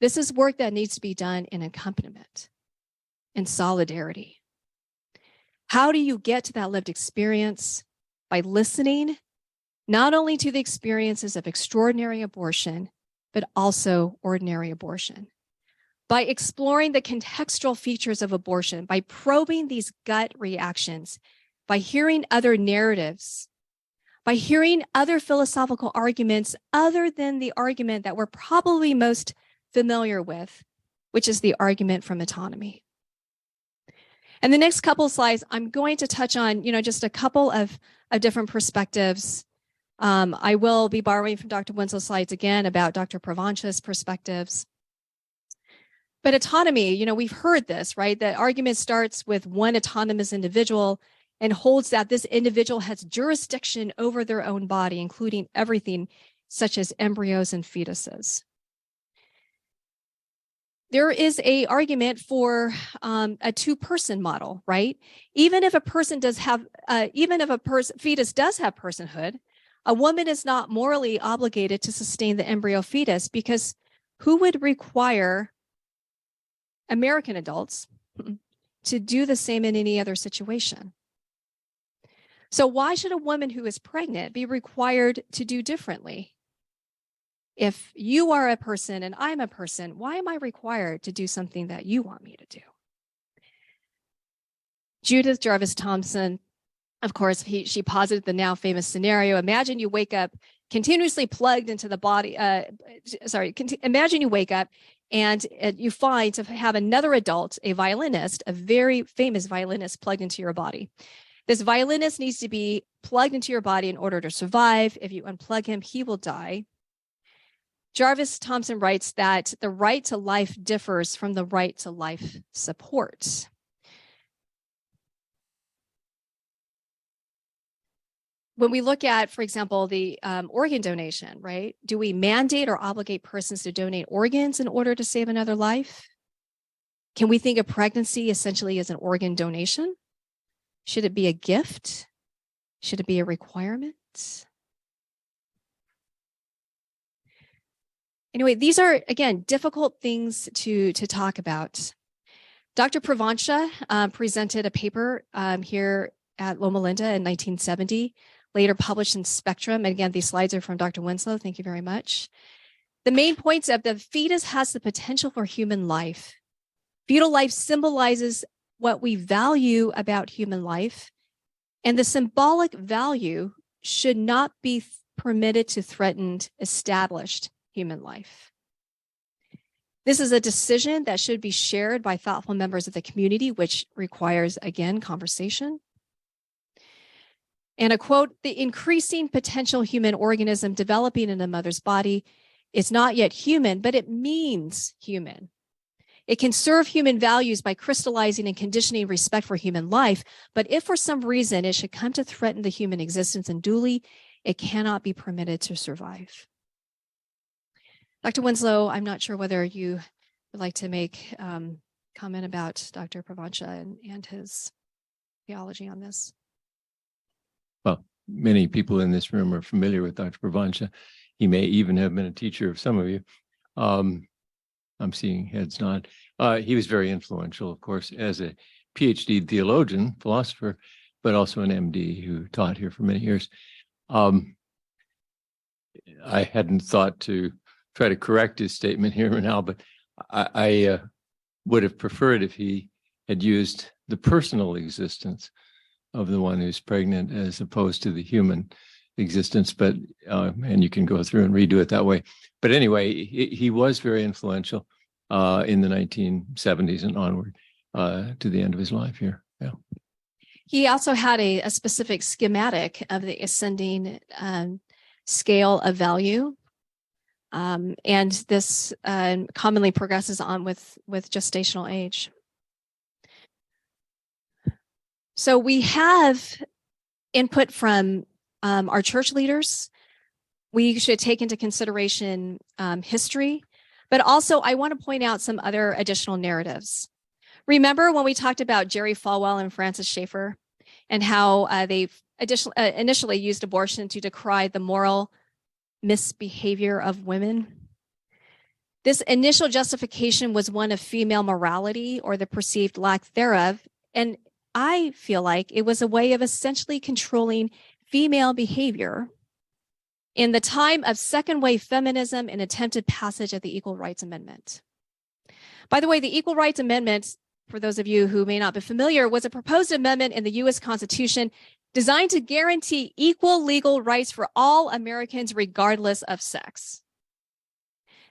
This is work that needs to be done in accompaniment, in solidarity. How do you get to that lived experience? By listening, not only to the experiences of extraordinary abortion, but also ordinary abortion. By exploring the contextual features of abortion, by probing these gut reactions, by hearing other narratives, by hearing other philosophical arguments other than the argument that we're probably most familiar with, which is the argument from autonomy. And the next couple of slides, I'm going to touch on, just a couple of different perspectives. I will be borrowing from Dr. Winslow's slides again about Dr. Provencha's perspectives. But autonomy, we've heard this, right? The argument starts with one autonomous individual and holds that this individual has jurisdiction over their own body, including everything such as embryos and fetuses. There is an argument for a two-person model, right? Even if a person does have, fetus does have personhood, a woman is not morally obligated to sustain the embryo fetus, because who would require American adults to do the same in any other situation? So why should a woman who is pregnant be required to do differently? If you are a person and I'm a person, why am I required to do something that you want me to do? Judith Jarvis Thomson, of course, she posited the now famous scenario. Imagine you wake up continuously plugged into the body. Imagine you wake up and you find to have another adult, a violinist, a very famous violinist, plugged into your body. This violinist needs to be plugged into your body in order to survive. If you unplug him, he will die. Jarvis Thomson writes that the right to life differs from the right to life support. When we look at, for example, the organ donation, right? Do we mandate or obligate persons to donate organs in order to save another life? Can we think of pregnancy essentially as an organ donation? Should it be a gift? Should it be a requirement? Anyway, these are, again, difficult things to talk about. Dr. Provenza presented a paper here at Loma Linda in 1970, later published in Spectrum. And again, these slides are from Dr. Winslow. Thank you very much. The main points of the fetus has the potential for human life. Fetal life symbolizes what we value about human life, and the symbolic value should not be permitted to threaten established human life. This is a decision that should be shared by thoughtful members of the community, which requires, again, conversation. And a quote, "The increasing potential human organism developing in a mother's body is not yet human, but it means human. It can serve human values by crystallizing and conditioning respect for human life, but if for some reason it should come to threaten the human existence unduly, it cannot be permitted to survive." Dr. Winslow, I'm not sure whether you would like to make comment about Dr. Provenza and his theology on this. Well, many people in this room are familiar with Dr. Provenza. He may even have been a teacher of some of you. I'm seeing heads nod. He was very influential, of course, as a PhD theologian, philosopher, but also an MD who taught here for many years. I hadn't thought to try to correct his statement here now, but I would have preferred if he had used the personal existence of the one who's pregnant as opposed to the human existence, but and you can go through and redo it that way. But anyway, he was very influential in the 1970s and onward to the end of his life here. Yeah. He also had a specific schematic of the ascending scale of value. And this commonly progresses on with gestational age. So we have input from our church leaders. We should take into consideration history, but also I want to point out some other additional narratives. Remember when we talked about Jerry Falwell and Francis Schaeffer and how they initially used abortion to decry the moral misbehavior of women? This initial justification was one of female morality or the perceived lack thereof, and I feel like it was a way of essentially controlling female behavior in the time of second wave feminism and attempted passage of the Equal Rights Amendment. By the way, the Equal Rights Amendment, for those of you who may not be familiar, was a proposed amendment in the U.S. Constitution designed to guarantee equal legal rights for all Americans regardless of sex.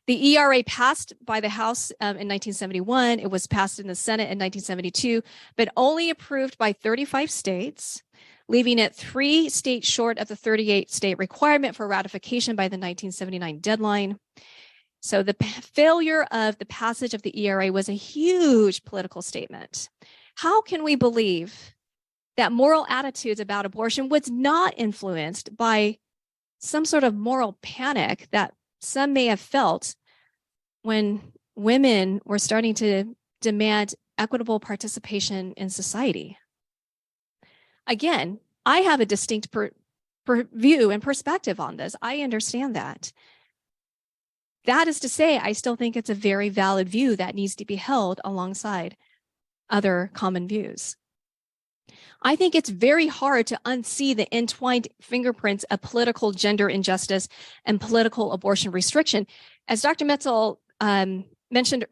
The ERA passed by the House in 1971. It was passed in the Senate in 1972, but only approved by 35 states, leaving it 3 states short of the 38 state requirement for ratification by the 1979 deadline. So the failure of the passage of the ERA was a huge political statement. How can we believe that moral attitudes about abortion was not influenced by some sort of moral panic that some may have felt when women were starting to demand equitable participation in society? Again, I have a distinct view and perspective on this. I understand that. That is to say, I still think it's a very valid view that needs to be held alongside other common views. I think it's very hard to unsee the entwined fingerprints of political gender injustice and political abortion restriction. As Dr. Metzel mentioned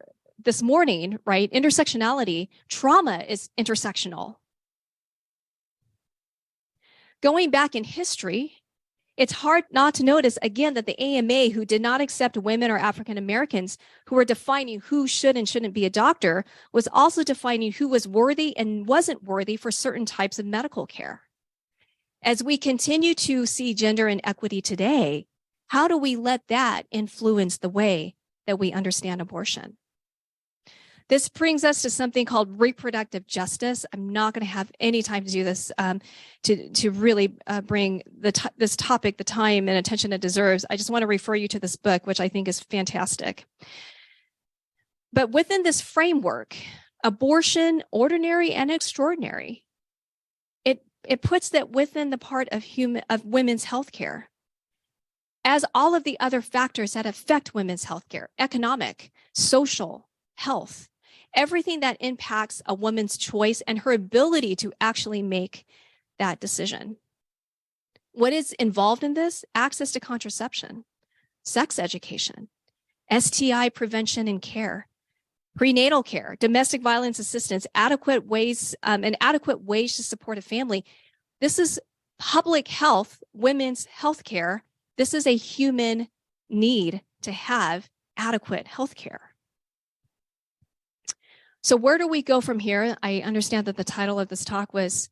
this morning, right, intersectionality, trauma is intersectional. Going back in history, it's hard not to notice, again, that the AMA, who did not accept women or African Americans who were defining who should and shouldn't be a doctor, was also defining who was worthy and wasn't worthy for certain types of medical care. As we continue to see gender inequity today, how do we let that influence the way that we understand abortion? This brings us to something called reproductive justice. I'm not going to have any time to do this to really bring this topic the time and attention it deserves. I just want to refer you to this book, which I think is fantastic. But within this framework, abortion, ordinary and extraordinary, it puts that within the part of women's healthcare, as all of the other factors that affect women's healthcare, economic, social, health, everything that impacts a woman's choice and her ability to actually make that decision. What is involved in this? Access to contraception, sex education, STI prevention and care, prenatal care, domestic violence assistance, an adequate wage to support a family. This is public health, women's health care. This is a human need to have adequate health care. So where do we go from here? I understand that the title of this talk was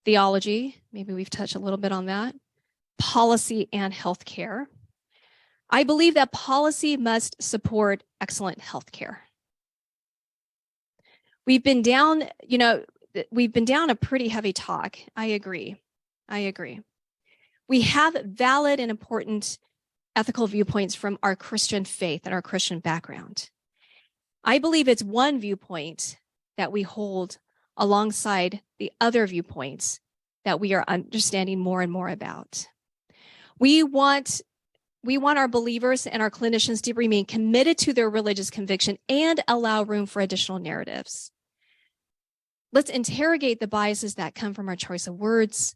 Theology. Maybe we've touched a little bit on that. Policy and healthcare. I believe that policy must support excellent healthcare. We've been down a pretty heavy talk. I agree. We have valid and important ethical viewpoints from our Christian faith and our Christian background. I believe it's one viewpoint that we hold alongside the other viewpoints that we are understanding more and more about. We want our believers and our clinicians to remain committed to their religious conviction and allow room for additional narratives. Let's interrogate the biases that come from our choice of words.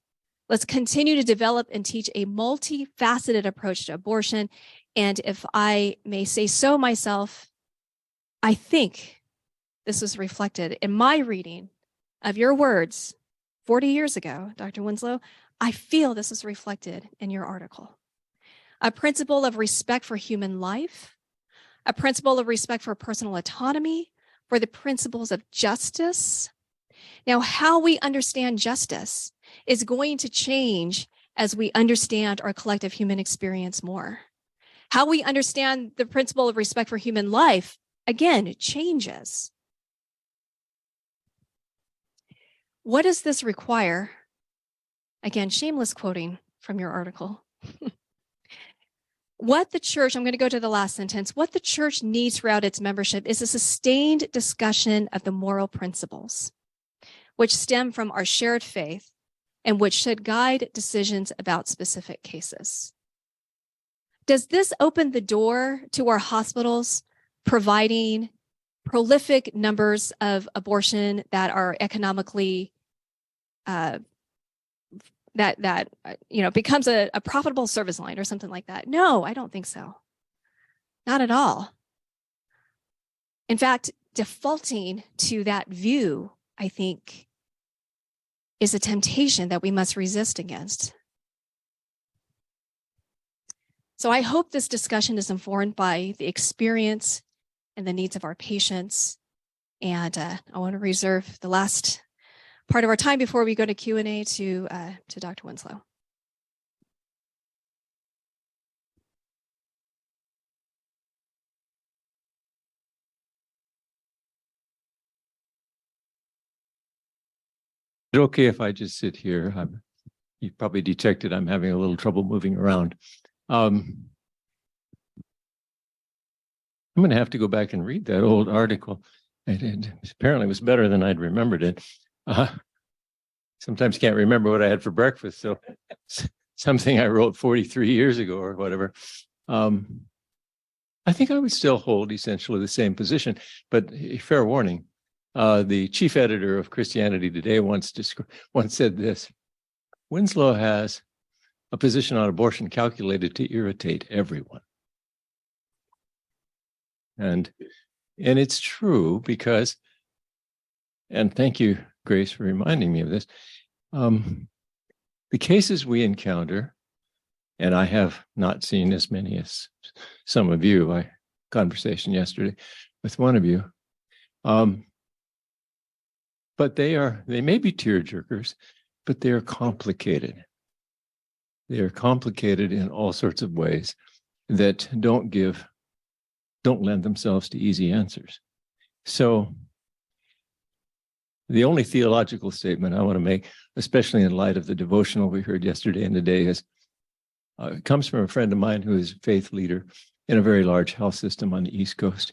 Let's continue to develop and teach a multifaceted approach to abortion. And if I may say so myself, I think this was reflected in my reading of your words 40 years ago, Dr. Winslow. I feel this is reflected in your article. A principle of respect for human life, a principle of respect for personal autonomy, for the principles of justice. Now, how we understand justice is going to change as we understand our collective human experience more. How we understand the principle of respect for human life, again, changes. What does this require? Again, shameless quoting from your article. What the church, I'm going to go to the last sentence, what the church needs throughout its membership is a sustained discussion of the moral principles, which stem from our shared faith and which should guide decisions about specific cases. Does this open the door to our hospitals providing prolific numbers of abortion that are economically becomes a profitable service line or something like that? No, I don't think so. Not at all. In fact, defaulting to that view, I think, is a temptation that we must resist against. So I hope this discussion is informed by the experience and the needs of our patients. And I want to reserve the last part of our time before we go to Q&A to Dr. Winslow. Is it okay if I just sit here? You probably detected I'm having a little trouble moving around. I'm going to have to go back and read that old article. It apparently was better than I'd remembered it. Sometimes can't remember what I had for breakfast. So something I wrote 43 years ago or whatever. I think I would still hold essentially the same position, but fair warning. The chief editor of Christianity Today once said this: Winslow has a position on abortion calculated to irritate everyone. And it's true because, and thank you, Grace, for reminding me of this. The cases we encounter, and I have not seen as many as some of you, I conversation yesterday with one of you, but they may be tearjerkers, but they are complicated. They are complicated in all sorts of ways that don't lend themselves to easy answers. So the only theological statement I want to make, especially in light of the devotional we heard yesterday and today, is it comes from a friend of mine who is a faith leader in a very large health system on the East Coast.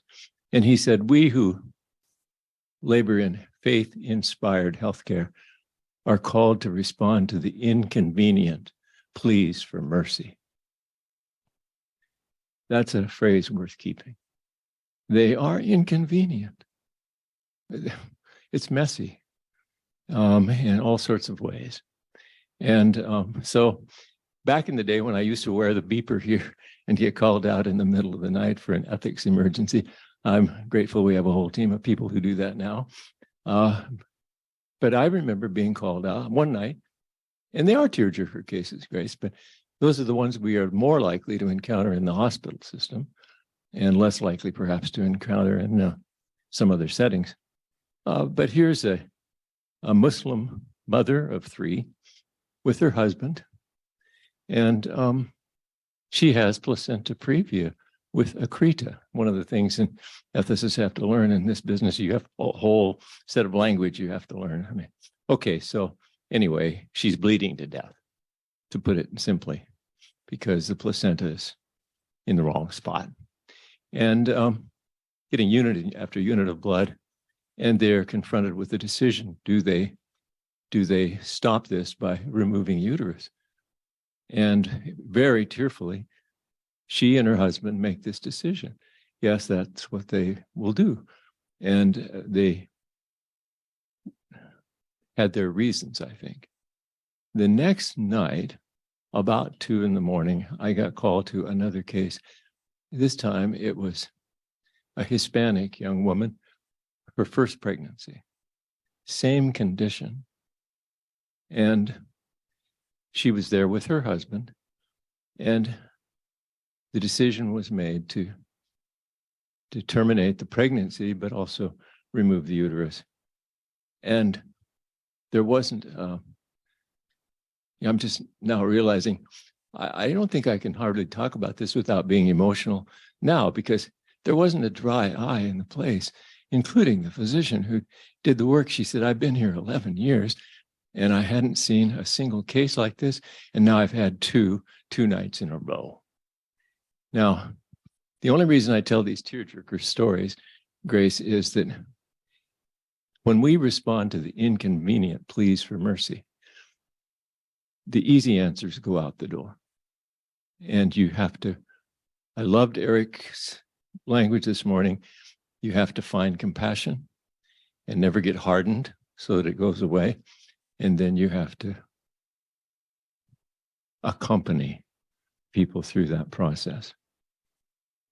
And he said, we who labor in faith-inspired healthcare are called to respond to the inconvenient pleas for mercy. That's a phrase worth keeping. They are inconvenient. It's messy in all sorts of ways. And so back in the day when I used to wear the beeper here and get called out in the middle of the night for an ethics emergency, I'm grateful we have a whole team of people who do that now. But I remember being called out one night, and they are tearjerker cases, Grace, but those are the ones we are more likely to encounter in the hospital system and less likely perhaps to encounter in some other settings. But here's a Muslim mother of 3 with her husband, and she has placenta previa with accreta. One of the things ethicists have to learn in this business, you have a whole set of language you have to learn. I mean, okay, so anyway, she's bleeding to death, to put it simply, because the placenta is in the wrong spot. And getting unit after unit of blood, and they're confronted with the decision: do they stop this by removing uterus? And very tearfully, she and her husband make this decision. Yes, that's what they will do. And they had their reasons, I think. The next night, about 2 a.m, I got called to another case. This time it was a Hispanic young woman, her first pregnancy, same condition. And she was there with her husband, and the decision was made to terminate the pregnancy, but also remove the uterus. And there wasn't, I'm just now realizing, I don't think I can hardly talk about this without being emotional now, because there wasn't a dry eye in the place, including the physician who did the work. She said, I've been here 11 years and I hadn't seen a single case like this. And now I've had two nights in a row. Now, the only reason I tell these tearjerker stories, Grace, is that when we respond to the inconvenient pleas for mercy, the easy answers go out the door. And you have to, I loved Eric's language this morning, you have to find compassion and never get hardened so that it goes away. And then you have to accompany people through that process.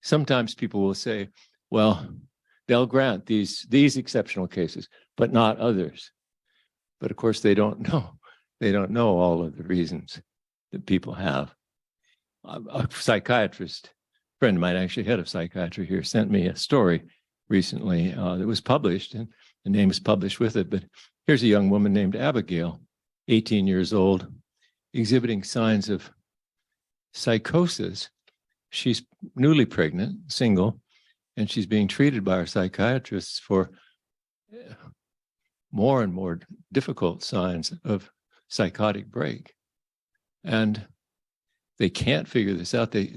Sometimes people will say, well, they'll grant these exceptional cases, but not others. But of course, they don't know. They don't know all of the reasons that people have. A psychiatrist, friend of mine, actually head of psychiatry here, sent me a story recently that was published, and the name is published with it. But here's a young woman named Abigail, 18 years old, exhibiting signs of psychosis. She's newly pregnant, single, and she's being treated by our psychiatrists for more and more difficult signs of psychotic break. And they can't figure this out. They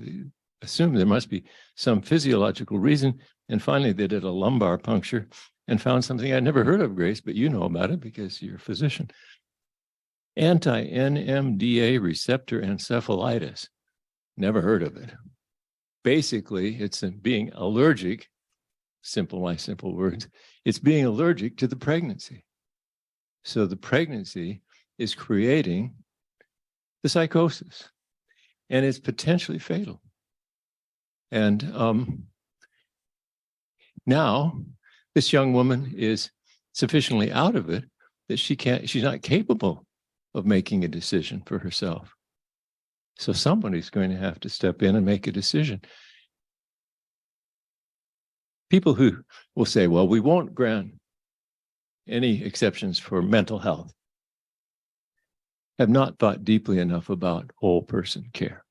assume there must be some physiological reason. And finally, they did a lumbar puncture and found something I'd never heard of, Grace, but you know about it because you're a physician. Anti-NMDA receptor encephalitis. Never heard of it. Basically, it's being allergic, my simple words, it's being allergic to the pregnancy. So the pregnancy is creating the psychosis, and it's potentially fatal. And now this young woman is sufficiently out of it that she's not capable of making a decision for herself. So somebody's going to have to step in and make a decision. People who will say, well, we won't grant any exceptions for mental health, have not thought deeply enough about whole person care.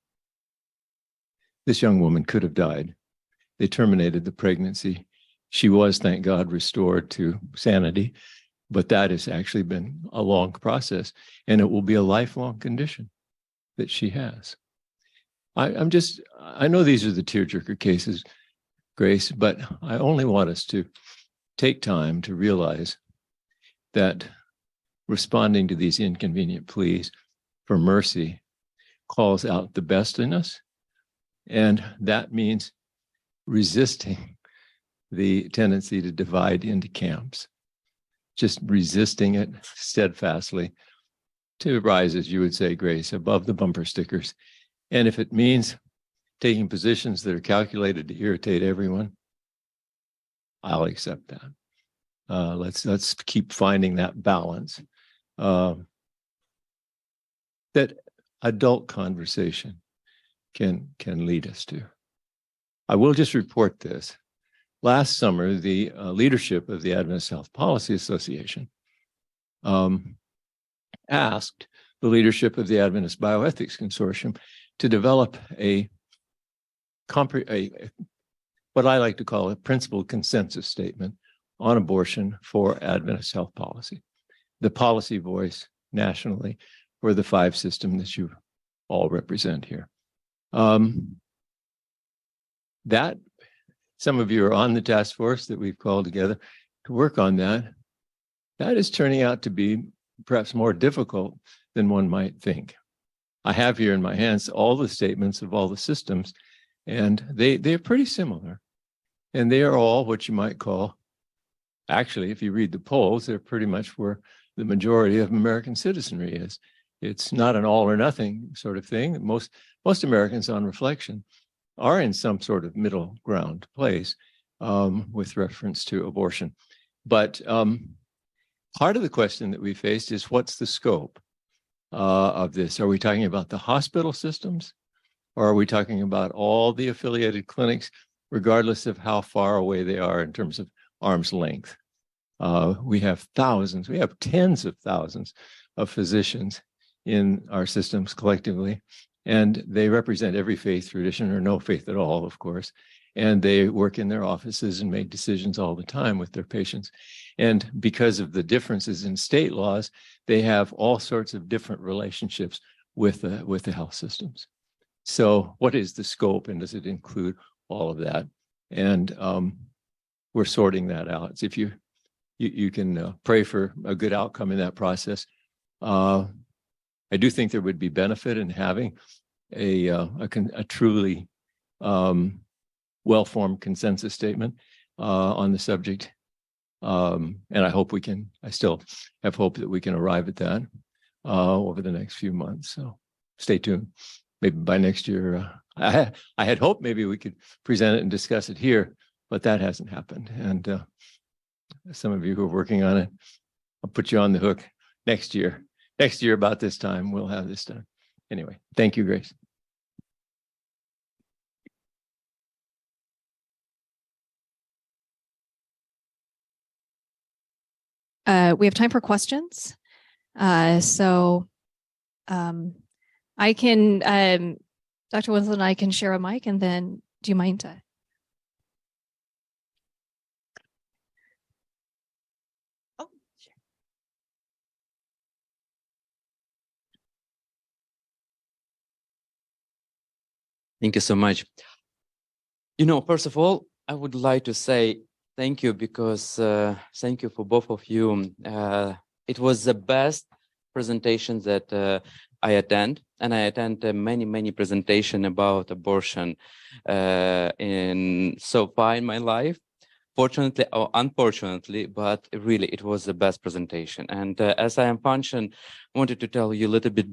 This young woman could have died. They terminated the pregnancy. She was, thank God, restored to sanity, but that has actually been a long process, and it will be a lifelong condition that she has. I know these are the tearjerker cases, Grace, but I only want us to take time to realize that responding to these inconvenient pleas for mercy calls out the best in us. And that means resisting the tendency to divide into camps, just resisting it steadfastly to rise, as you would say, Grace, above the bumper stickers. And if it means taking positions that are calculated to irritate everyone, I'll accept that. Let's keep finding that balance that adult conversation can lead us to. I will just report this. Last summer, the leadership of the Adventist Health Policy Association asked the leadership of the Adventist Bioethics Consortium to develop what I like to call a principled consensus statement on abortion for Adventist health policy, the policy voice nationally for the 5 system that you all represent here. That some of you are on the task force that we've called together to work on that. That is turning out to be perhaps more difficult than one might think. I have here in my hands all the statements of all the systems, and they're pretty similar. And they are all what you might call, actually, if you read the polls, they're pretty much where the majority of American citizenry is. It's not an all or nothing sort of thing. Most Americans, on reflection, are in some sort of middle ground place with reference to abortion. But part of the question that we faced is, what's the scope of this? Are we talking about the hospital systems, or are we talking about all the affiliated clinics, regardless of how far away they are in terms of arm's length? We have thousands, we have tens of thousands of physicians in our systems collectively, and they represent every faith tradition or no faith at all, of course. And they work in their offices and make decisions all the time with their patients. And because of the differences in state laws, they have all sorts of different relationships with the health systems. So what is the scope, and does it include all of that? And we're sorting that out. So if you can pray for a good outcome in that process. I do think there would be benefit in having a truly well-formed consensus statement on the subject. And I still have hope that we can arrive at that over the next few months. So stay tuned. Maybe by next year, I had hoped maybe we could present it and discuss it here, but that hasn't happened. And some of you who are working on it, I'll put you on the hook next year. Next year, about this time, we'll have this done. Anyway, thank you, Grace. We have time for questions. I can, Dr. Winslow and I can share a mic, and then do you mind to? Oh, sure. Thank you so much. First of all, I would like to say thank you, because thank you for both of you. It was the best presentation that I attend, and I attend many presentations about abortion so far in my life, fortunately or unfortunately, but really it was the best presentation. And as I am functioning, I wanted to tell you a little bit,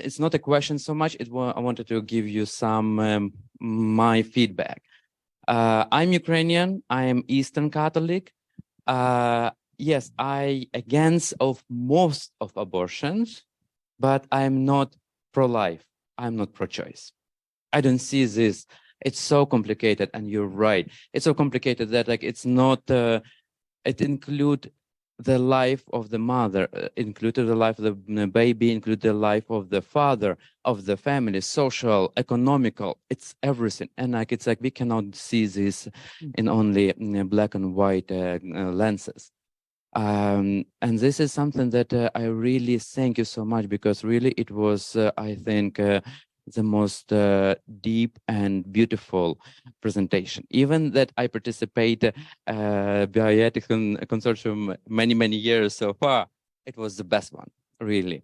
it's not a question so much, I wanted to give you some my feedback. I'm Ukrainian, I am Eastern Catholic. Yes, I against of most of abortions, but I'm not pro-life. I'm not pro-choice. I don't see this. It's so complicated, and you're right. It's so complicated that it's not. It include the life of the mother, included the life of the baby, include the life of the father, of the family, social, economical. It's everything, and it's we cannot see this in only black and white lenses. And this is something that I really thank you so much, because really it was, I think, the most deep and beautiful presentation. Even that I participate Bioethics Consortium many years so far, it was the best one, really.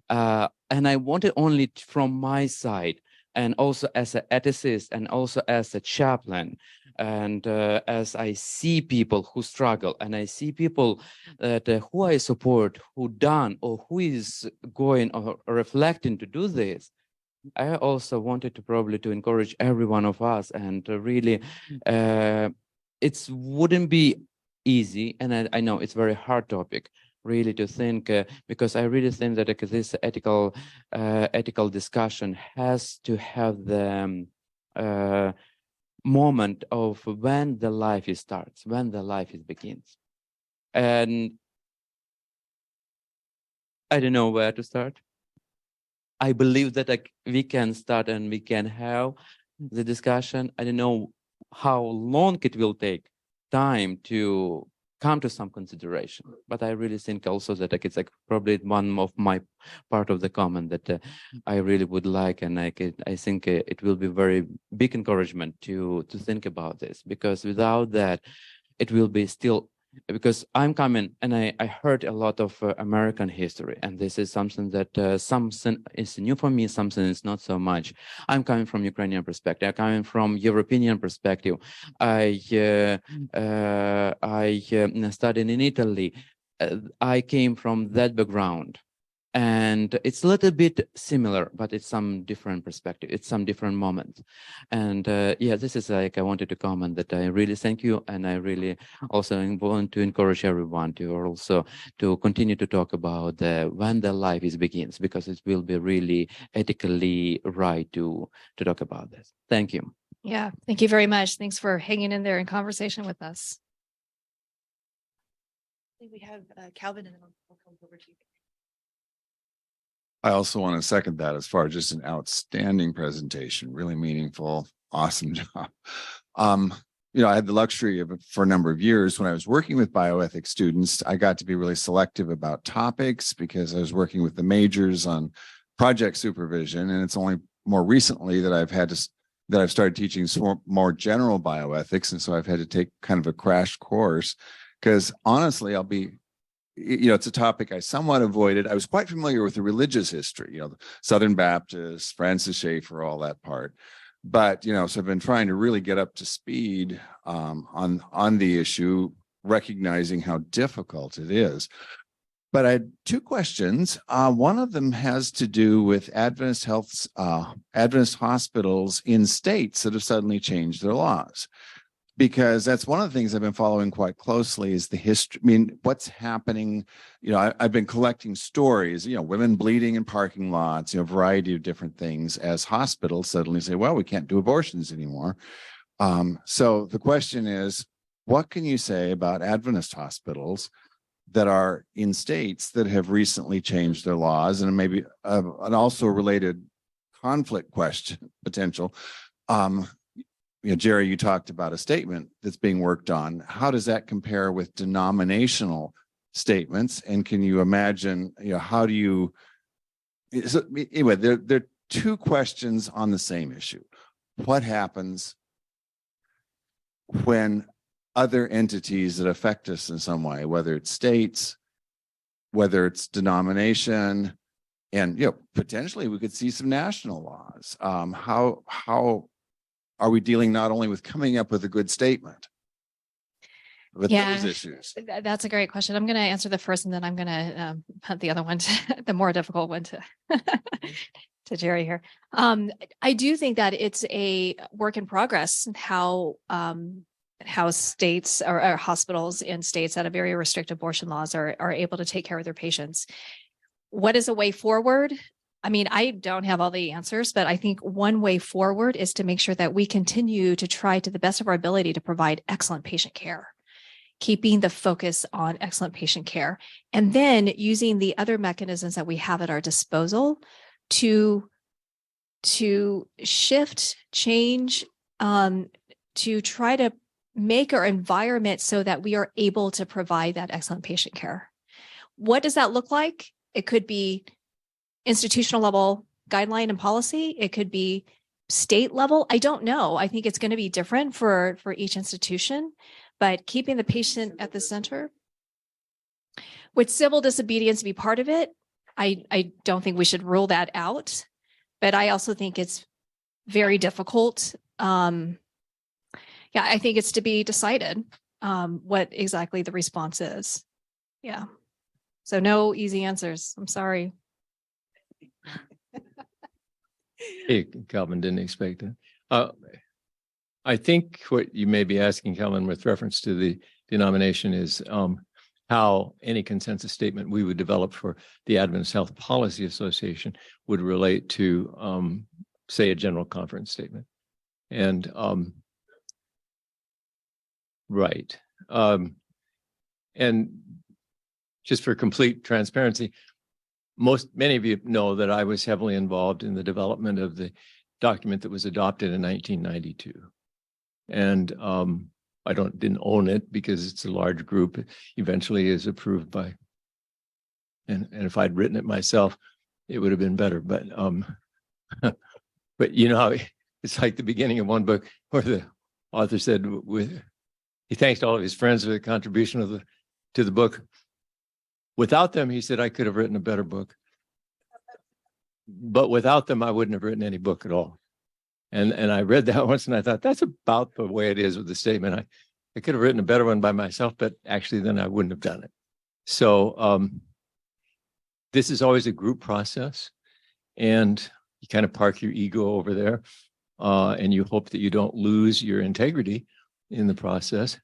And I wanted only from my side, and also as an ethicist, and also as a chaplain, and as I see people who struggle, and I see people that who I support, who done or who is going or reflecting to do this, I also wanted to probably to encourage every one of us, and really, it wouldn't be easy, and I know it's very hard topic, really to think, because I really think that this ethical discussion has to have the moment of when the life starts, when the life begins. And I don't know where to start. I believe that we can start and we can have the discussion. I don't know how long it will take time to come to some consideration, but I really think also that it's probably one of my part of the comment that I really would like, and I think it will be very big encouragement to think about this, because without that, it will be still. Because I'm coming and I heard a lot of American history, and this is something that something is new for me, something is not so much. I'm coming from Ukrainian perspective, I'm coming from European perspective. I studied in Italy. I came from that background. And it's a little bit similar, but it's some different perspective. It's some different moment. And yeah, this is I wanted to comment that I really thank you. And I really also want to encourage everyone to also to continue to talk about when the life begins, because it will be really ethically right to talk about this. Thank you. Yeah, thank you very much. Thanks for hanging in there in conversation with us. I think we have Calvin, and then I'll come over to you. I also want to second that as far as just an outstanding presentation, really meaningful, awesome job. I had the luxury of, for a number of years when I was working with bioethics students, I got to be really selective about topics because I was working with the majors on project supervision. And it's only more recently that I've started teaching more general bioethics. And so I've had to take kind of a crash course, because honestly, it's a topic I somewhat avoided. I was quite familiar with the religious history, the Southern Baptists, Francis Schaeffer, all that part. But, so I've been trying to really get up to speed on the issue, recognizing how difficult it is. But I had two questions. One of them has to do with Adventist hospitals in states that have suddenly changed their laws. Because that's one of the things I've been following quite closely is the history. I mean, what's happening? I've been collecting stories, women bleeding in parking lots, a variety of different things, as hospitals suddenly say, well, we can't do abortions anymore. So the question is, what can you say about Adventist hospitals that are in states that have recently changed their laws? And maybe an also related conflict question potential. Jerry, you talked about a statement that's being worked on. How does that compare with denominational statements? And can you imagine, how do you, so anyway, there are two questions on the same issue. What happens when other entities that affect us in some way, whether it's states, whether it's denomination, and, potentially we could see some national laws. How are we dealing not only with coming up with a good statement, but those issues? That's a great question. I'm going to answer the first, and then I'm going to punt the other one, the more difficult one, to Jerry here. I do think that it's a work in progress how states or hospitals in states that have very restrictive abortion laws are able to take care of their patients. What is a way forward? I mean, I don't have all the answers, but I think one way forward is to make sure that we continue to try to the best of our ability to provide excellent patient care, keeping the focus on excellent patient care, and then using the other mechanisms that we have at our disposal to shift, change, to try to make our environment so that we are able to provide that excellent patient care. What does that look like? It could be institutional level guideline and policy. It could be state level. I don't know. I think it's going to be different for each institution, but keeping the patient at the center. Would civil disobedience be part of it? I don't think we should rule that out, but I also think it's very difficult. Yeah, I think it's to be decided what exactly the response is. Yeah. So no easy answers. I'm sorry. Hey, Calvin, didn't expect it. I think what you may be asking, Calvin, with reference to the denomination is how any consensus statement we would develop for the Adventist Health Policy Association would relate to, say, a general conference statement. And right. And just for complete transparency, many of you know that I was heavily involved in the development of the document that was adopted in 1992. And I didn't own it because it's a large group. It eventually is approved by, and if I'd written it myself, it would have been better. But but you know how it's like the beginning of one book where the author said he thanked all of his friends for the contribution to the book. Without them, he said, I could have written a better book. But without them, I wouldn't have written any book at all. And I read that once and I thought, that's about the way it is with the statement. I could have written a better one by myself, but actually then I wouldn't have done it. So this is always a group process. And you kind of park your ego over there. And you hope that you don't lose your integrity in the process.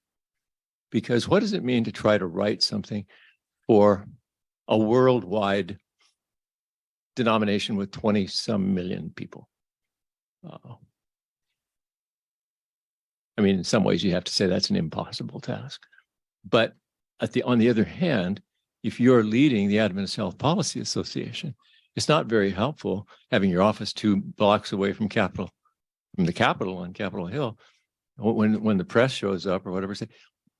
Because what does it mean to try to write something for a worldwide denomination with 20-some million people? I mean, in some ways, you have to say that's an impossible task. But on the other hand, if you're leading the Adventist Health Policy Association, it's not very helpful having your office 2 blocks away from the Capitol on Capitol Hill. When the press shows up or whatever, say,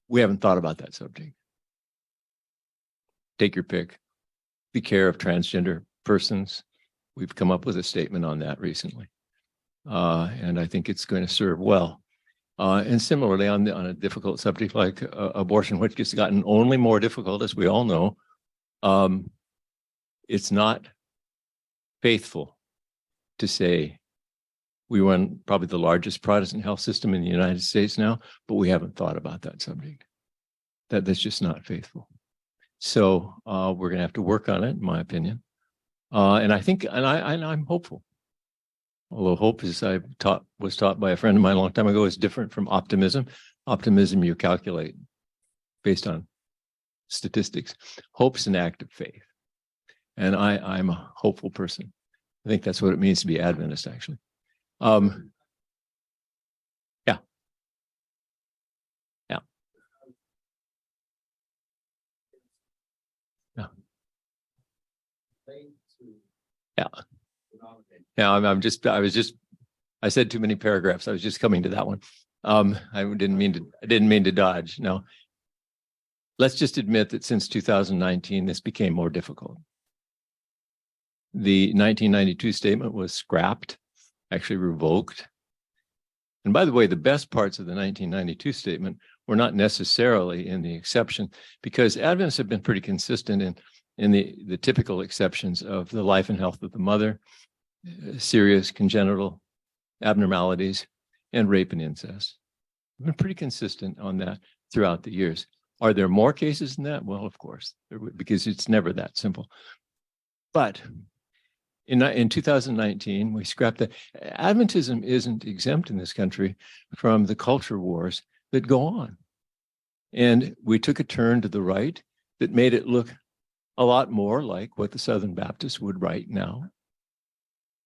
we haven't thought about that subject. Take your pick. The care of transgender persons. We've come up with a statement on that recently. And I think it's going to serve well. And similarly, on a difficult subject like abortion, which has gotten only more difficult, as we all know, it's not faithful to say we run probably the largest Protestant health system in the United States now, but we haven't thought about that subject. That's just not faithful. So we're going to have to work on it, in my opinion. And I think, and I'm hopeful. Although hope, as I was taught by a friend of mine a long time ago, is different from optimism. Optimism you calculate based on statistics. Hope's an act of faith. And I'm a hopeful person. I think that's what it means to be Adventist, actually. Yeah. Yeah. Yeah. Yeah. Yeah, I said too many paragraphs. I was just coming to that one. I didn't mean to dodge. No. Let's just admit that since 2019, this became more difficult. The 1992 statement was scrapped, actually revoked. And by the way, the best parts of the 1992 statement were not necessarily in the exception, because Adventists have been pretty consistent in the typical exceptions of the life and health of the mother, serious congenital abnormalities, and rape and incest. We've been pretty consistent on that throughout the years. Are there more cases than that? Well, of course, because it's never that simple. But in 2019, we scrapped that. Adventism isn't exempt in this country from the culture wars that go on. And we took a turn to the right that made it look a lot more like what the Southern Baptists would write now.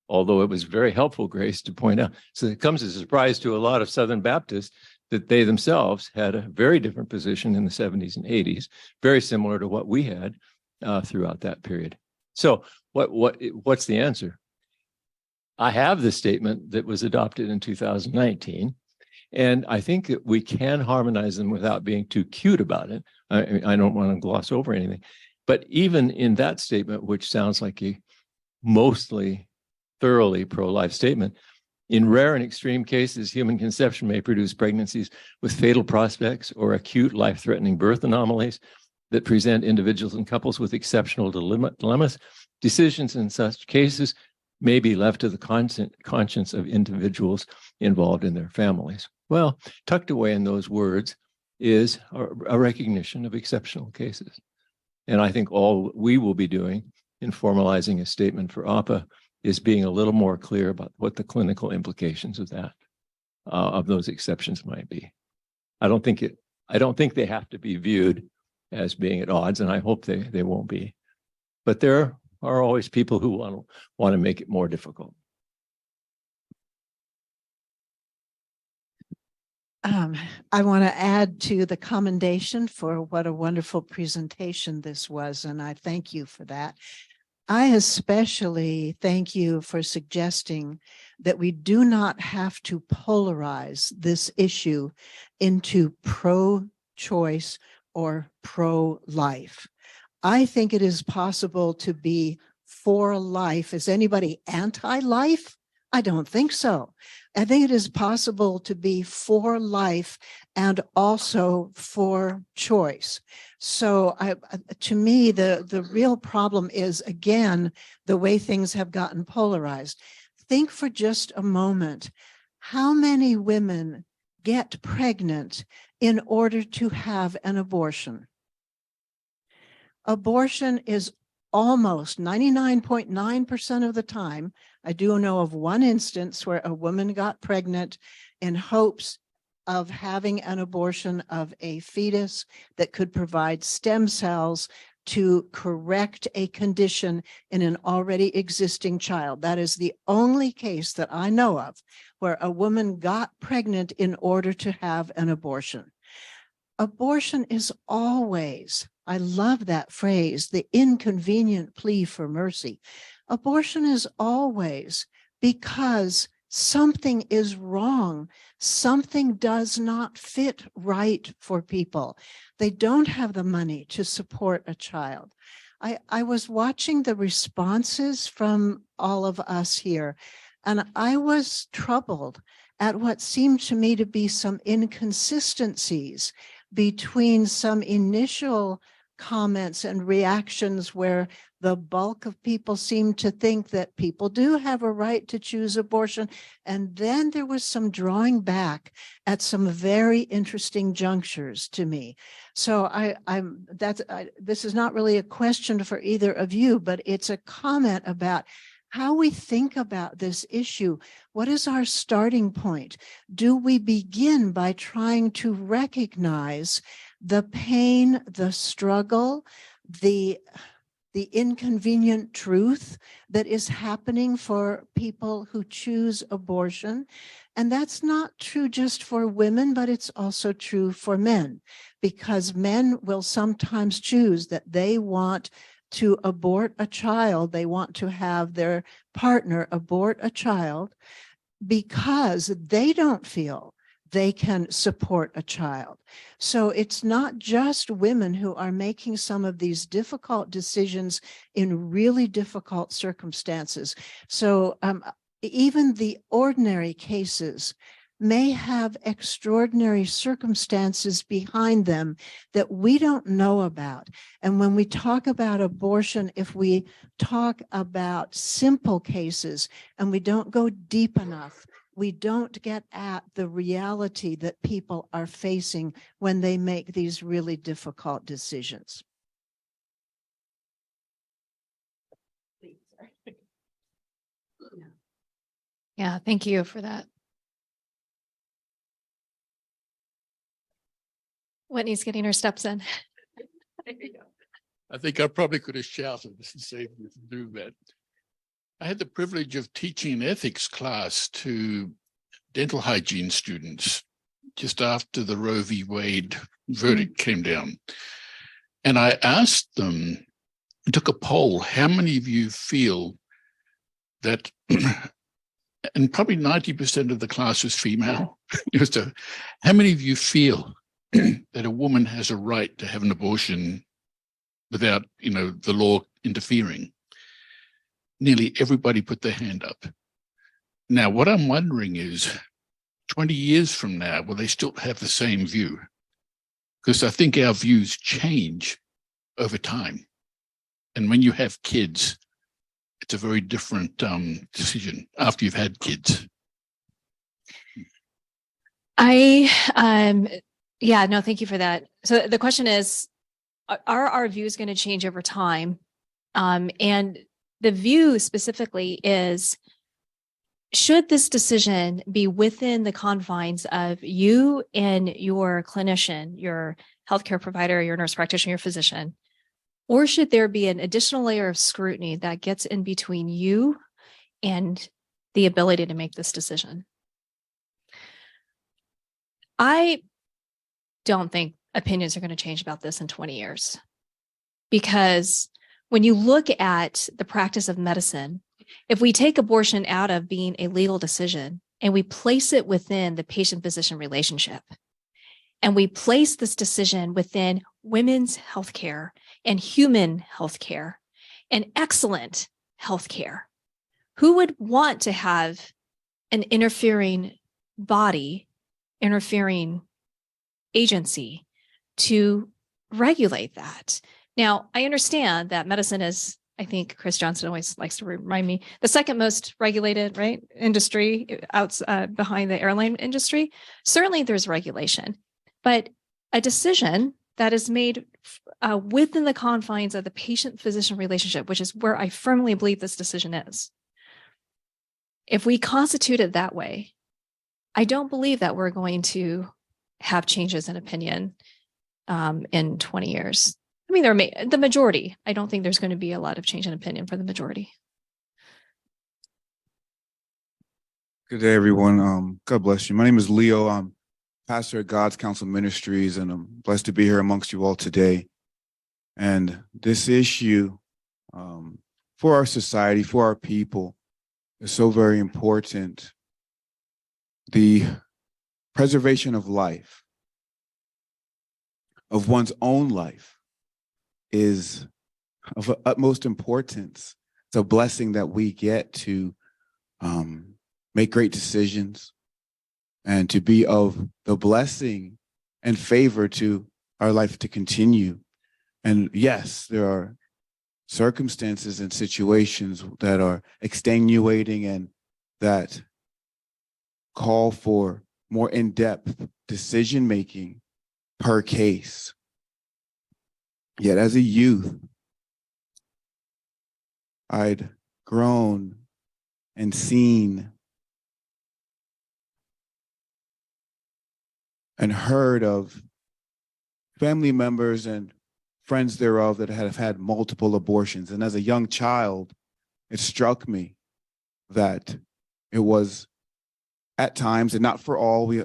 Although it was very helpful, Grace, to point out. So it comes as a surprise to a lot of Southern Baptists that they themselves had a very different position in the 70s and 80s, very similar to what we had throughout that period. So what's the answer? I have the statement that was adopted in 2019, and I think that we can harmonize them without being too cute about it. I don't want to gloss over anything. But even in that statement, which sounds like a mostly thoroughly pro-life statement. In rare and extreme cases, human conception may produce pregnancies with fatal prospects or acute life-threatening birth anomalies that present individuals and couples with exceptional dilemmas. Decisions in such cases may be left to the conscience of individuals involved in their families. Well, tucked away in those words is a recognition of exceptional cases. And I think all we will be doing in formalizing a statement for APA is being a little more clear about what the clinical implications of that, of those exceptions might be. I don't think they have to be viewed as being at odds, and I hope they won't be. But there are always people who want to make it more difficult. I want to add to the commendation for what a wonderful presentation this was, and I thank you for that. I especially thank you for suggesting that we do not have to polarize this issue into pro-choice or pro-life. I think it is possible to be for life. Is anybody anti-life? I don't think so. I think it is possible to be for life and also for choice. So to me, the real problem is, again, the way things have gotten polarized. Think for just a moment, how many women get pregnant in order to have an abortion? Abortion is almost 99.9% of the time. I do know of one instance where a woman got pregnant in hopes of having an abortion of a fetus that could provide stem cells to correct a condition in an already existing child. That is the only case that I know of where a woman got pregnant in order to have an abortion. Abortion is always, I love that phrase, the inconvenient plea for mercy. Abortion is always because something is wrong. Something does not fit right for people. They don't have the money to support a child. I was watching the responses from all of us here, and I was troubled at what seemed to me to be some inconsistencies between some initial comments and reactions where the bulk of people seemed to think that people do have a right to choose abortion. And then there was some drawing back at some very interesting junctures to me. So this is not really a question for either of you, but it's a comment about how we think about this issue. What is our starting point? Do we begin by trying to recognize the pain, the struggle, the inconvenient truth that is happening for people who choose abortion? And that's not true just for women, but it's also true for men, because men will sometimes choose that they want to abort a child. They want to have their partner abort a child because they don't feel they can support a child. So it's not just women who are making some of these difficult decisions in really difficult circumstances. So even the ordinary cases may have extraordinary circumstances behind them that we don't know about. And when we talk about abortion, if we talk about simple cases and we don't go deep enough, we don't get at the reality that people are facing when they make these really difficult decisions. Yeah, thank you for that. Whitney's getting her steps in. I think I probably could have shouted and saved me from doing that. I had the privilege of teaching an ethics class to dental hygiene students just after the Roe v. Wade verdict came down. And I asked them, I took a poll, how many of you feel that, and probably 90% of the class was female, so how many of you feel that a woman has a right to have an abortion without, the law interfering? nearly everybody put their hand up. Now, what I'm wondering is 20 years from now, will they still have the same view? Because I think our views change over time. And when you have kids, it's a very different decision after you've had kids. Yeah, no, thank you for that. So the question is, are our views going to change over time? And the view specifically is, should this decision be within the confines of you and your clinician, your healthcare provider, your nurse practitioner, your physician, or should there be an additional layer of scrutiny that gets in between you and the ability to make this decision? I don't think opinions are going to change about this in 20 years, because when you look at the practice of medicine, if we take abortion out of being a legal decision and we place it within the patient-physician relationship, and we place this decision within women's healthcare and human healthcare and excellent healthcare, who would want to have an interfering body, interfering agency to regulate that? Now, I understand that medicine is, I think Chris Johnson always likes to remind me, the second most regulated, right, industry behind the airline industry. Certainly there's regulation, but a decision that is made within the confines of the patient-physician relationship, which is where I firmly believe this decision is. If we constitute it that way, I don't believe that we're going to have changes in opinion in 20 years. I mean, the majority. I don't think there's going to be a lot of change in opinion for the majority. Good day, everyone. God bless you. My name is Leo. I'm pastor at God's Counsel Ministries, and I'm blessed to be here amongst you all today. And this issue for our society, for our people, is so very important. The preservation of life, of one's own life, is of utmost importance. It's a blessing that we get to make great decisions and to be of the blessing and favor to our life to continue. And yes, there are circumstances and situations that are extenuating and that call for more in-depth decision-making per case. Yet as a youth, I'd grown and seen and heard of family members and friends thereof that have had multiple abortions. And as a young child, it struck me that it was at times, and not for all, we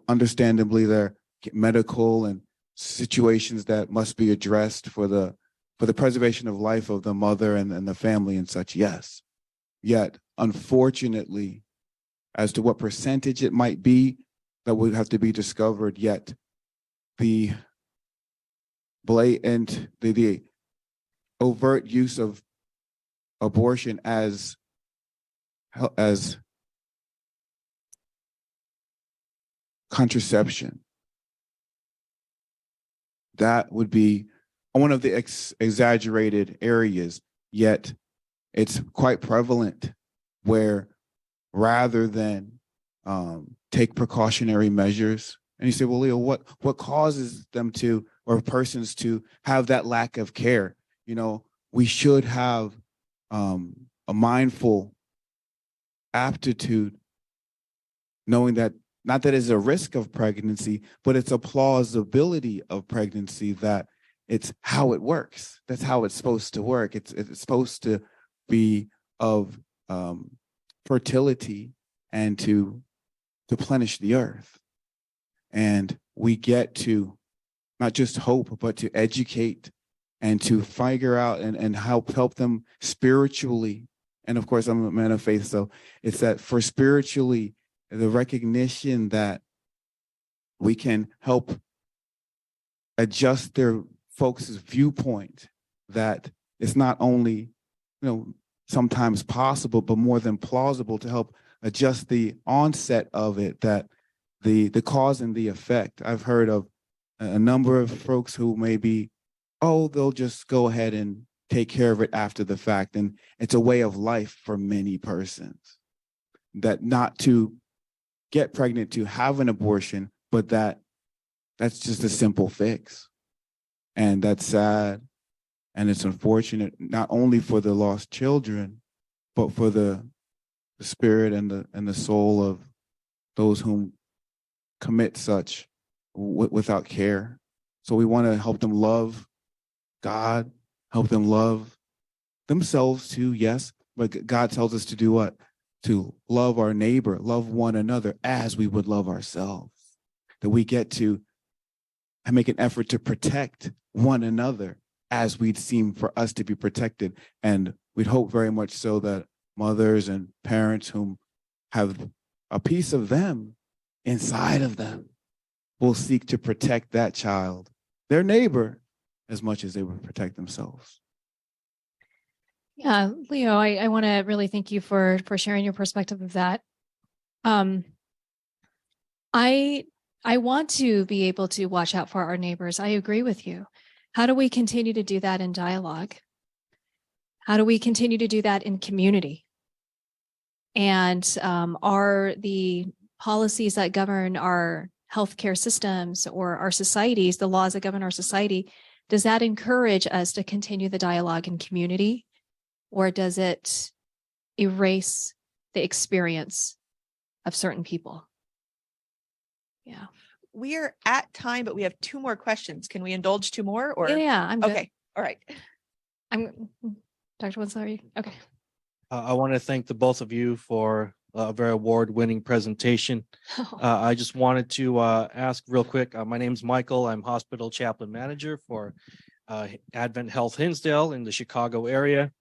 understandably there are medical and situations that must be addressed for the preservation of life of the mother and the family and such, yes. Yet, unfortunately, as to what percentage it might be that would have to be discovered, yet the blatant, the overt use of abortion as contraception, that would be one of the exaggerated areas, yet it's quite prevalent, where rather than take precautionary measures, and you say, well, Leo, what causes them to, or persons to have that lack of care? You know, we should have a mindful aptitude, knowing that not that it's a risk of pregnancy, but it's a plausibility of pregnancy, that it's how it works. That's how it's supposed to work. It's supposed to be of fertility and to plenish the earth. And we get to not just hope, but to educate and to figure out and help them spiritually. And of course, I'm a man of faith, so it's that for spiritually, the recognition that we can help adjust their folks' viewpoint, that it's not only, sometimes possible, but more than plausible, to help adjust the onset of it, that the cause and the effect. I've heard of a number of folks who maybe, oh, they'll just go ahead and take care of it after the fact. And it's a way of life for many persons, that not to get pregnant to have an abortion, but that's just a simple fix. And that's sad. And it's unfortunate, not only for the lost children, but for the spirit and the soul of those whom commit such without care. So we want to help them love God, help them love themselves too, yes, but God tells us to do what? To love our neighbor, love one another as we would love ourselves. That we get to make an effort to protect one another as we'd seem for us to be protected. And we'd hope very much so that mothers and parents whom have a piece of them inside of them will seek to protect that child, their neighbor, as much as they would protect themselves. Yeah, Leo, I want to really thank you for sharing your perspective of that. I want to be able to watch out for our neighbors. I agree with you. How do we continue to do that in dialogue? How do we continue to do that in community? And are the policies that govern our healthcare systems or our societies, the laws that govern our society, does that encourage us to continue the dialogue in community? Or does it erase the experience of certain people? Yeah. We are at time, but we have 2 more questions. Can we indulge 2 more? Or Yeah, I'm good. okay. All right. I'm Dr. Winslow, are you? Okay. I want to thank the both of you for a very award-winning presentation. I just wanted to ask real quick. My name's Michael. I'm hospital chaplain manager for Advent Health Hinsdale in the Chicago area,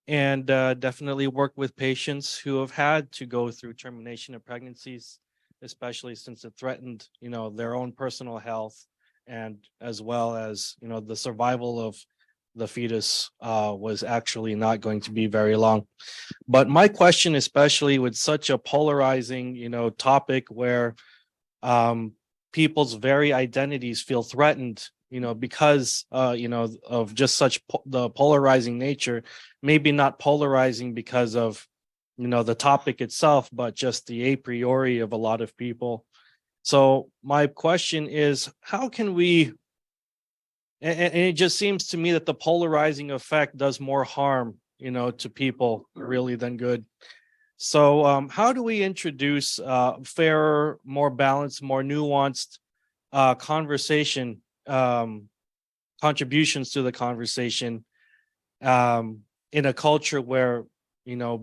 and definitely work with patients who have had to go through termination of pregnancies, especially since it threatened, their own personal health, and as well as, the survival of the fetus was actually not going to be very long. But my question, especially with such a polarizing, topic where people's very identities feel threatened, because, of just such the polarizing nature, maybe not polarizing because of, the topic itself, but just the a priori of a lot of people. So my question is, how can we, and it just seems to me that the polarizing effect does more harm, to people really than good. So how do we introduce fairer, more balanced, more nuanced conversation, contributions to the conversation in a culture where,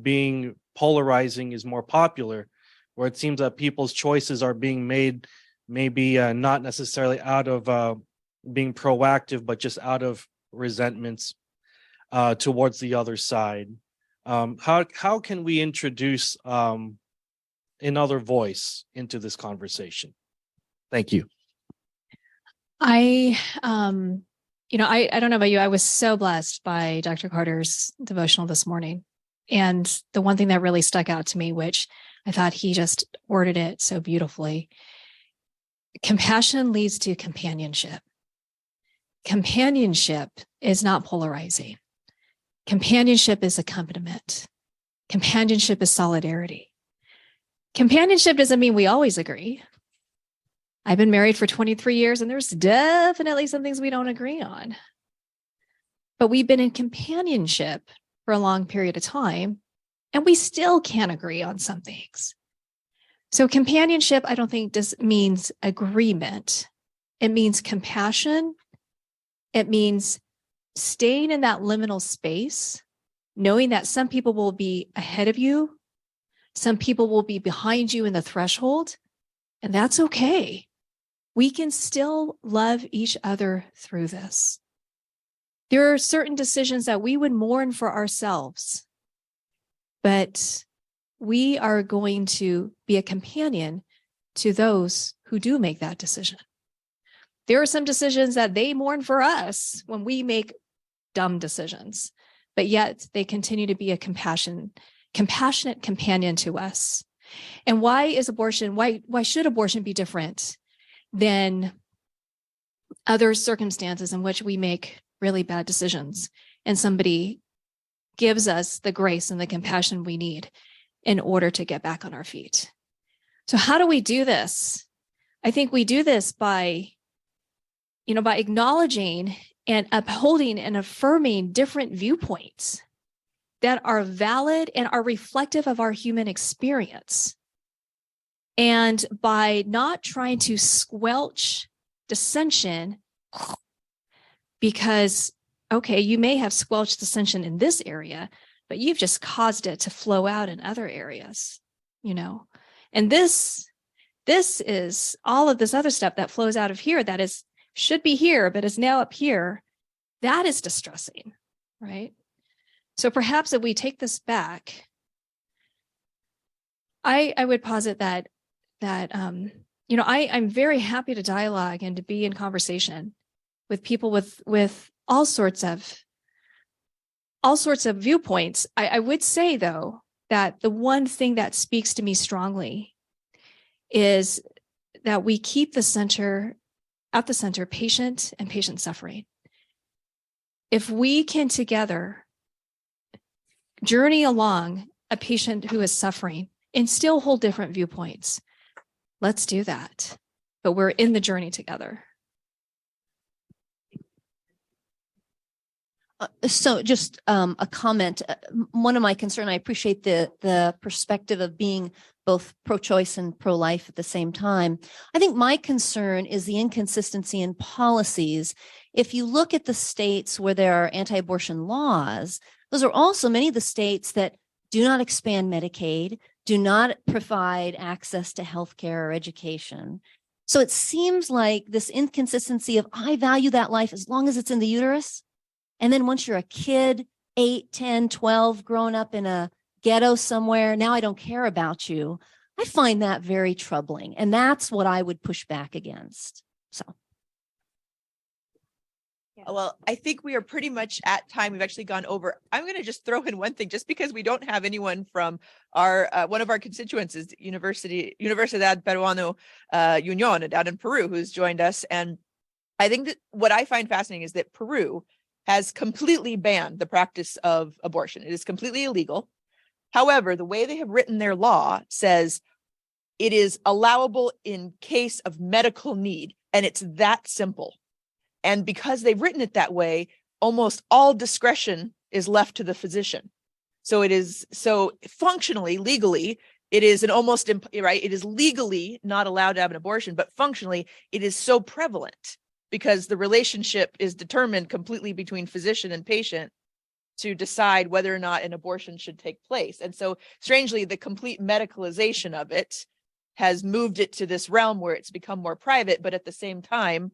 being polarizing is more popular, where it seems that people's choices are being made maybe not necessarily out of being proactive, but just out of resentments towards the other side. How can we introduce another voice into this conversation? Thank you. I don't know about you. I was so blessed by Dr. Carter's devotional this morning. And the one thing that really stuck out to me, which I thought he just worded it so beautifully, compassion leads to companionship. Companionship is not polarizing. Companionship is accompaniment. Companionship is solidarity. Companionship doesn't mean we always agree. I've been married for 23 years, and there's definitely some things we don't agree on. But we've been in companionship for a long period of time, and we still can't agree on some things. So companionship, I don't think just means agreement. It means compassion. It means staying in that liminal space, knowing that some people will be ahead of you, some people will be behind you in the threshold, and that's okay. We can still love each other through this. There are certain decisions that we would mourn for ourselves, but we are going to be a companion to those who do make that decision. There are some decisions that they mourn for us when we make dumb decisions. but yet they continue to be a compassionate companion to us. And why should abortion be different than other circumstances in which we make really bad decisions and somebody gives us the grace and the compassion we need in order to get back on our feet? So how do we do this? I think we do this by acknowledging and upholding and affirming different viewpoints that are valid and are reflective of our human experience. And by not trying to squelch dissension, because, okay, you may have squelched dissension in this area, but you've just caused it to flow out in other areas, And this is all of this other stuff that flows out of here that should be here, but is now up here. That is distressing, right? So perhaps if we take this back, I would posit that I'm very happy to dialogue and to be in conversation with people with all sorts of viewpoints. I would say, though, that the one thing that speaks to me strongly is that we keep at the center patient and patient suffering. If we can together journey along a patient who is suffering and still hold different viewpoints, let's do that. But we're in the journey together. So just a comment. One of my concerns, I appreciate the perspective of being both pro-choice and pro-life at the same time. I think my concern is the inconsistency in policies. If you look at the states where there are anti-abortion laws, those are also many of the states that do not expand Medicaid, do not provide access to healthcare or education. So it seems like this inconsistency of I value that life as long as it's in the uterus. And then once you're a kid, 8, 10, 12, growing up in a ghetto somewhere, now I don't care about you. I find that very troubling. And that's what I would push back against. So. Well, I think we are pretty much at time. We've actually gone over. I'm going to just throw in one thing, just because we don't have anyone from our one of our constituents is Universidad Peruano Unión down in Peru, who's joined us. And I think that what I find fascinating is that Peru has completely banned the practice of abortion. It is completely illegal. However, the way they have written their law says it is allowable in case of medical need, and it's that simple. And because they've written it that way, almost all discretion is left to the physician. So it is functionally, legally, it is right. It is legally not allowed to have an abortion, but functionally, it is so prevalent because the relationship is determined completely between physician and patient to decide whether or not an abortion should take place. And so, strangely, the complete medicalization of it has moved it to this realm where it's become more private, but at the same time,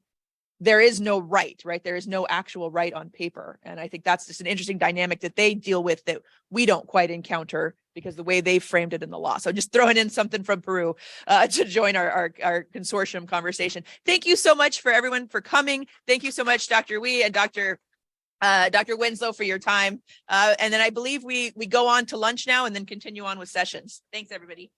there is no right? There is no actual right on paper. And I think that's just an interesting dynamic that they deal with that we don't quite encounter because the way they framed it in the law. So just throwing in something from Peru to join our consortium conversation. Thank you so much for everyone for coming. Thank you so much, Dr. Wee and Dr. Winslow, for your time. And then I believe we go on to lunch now and then continue on with sessions. Thanks, everybody.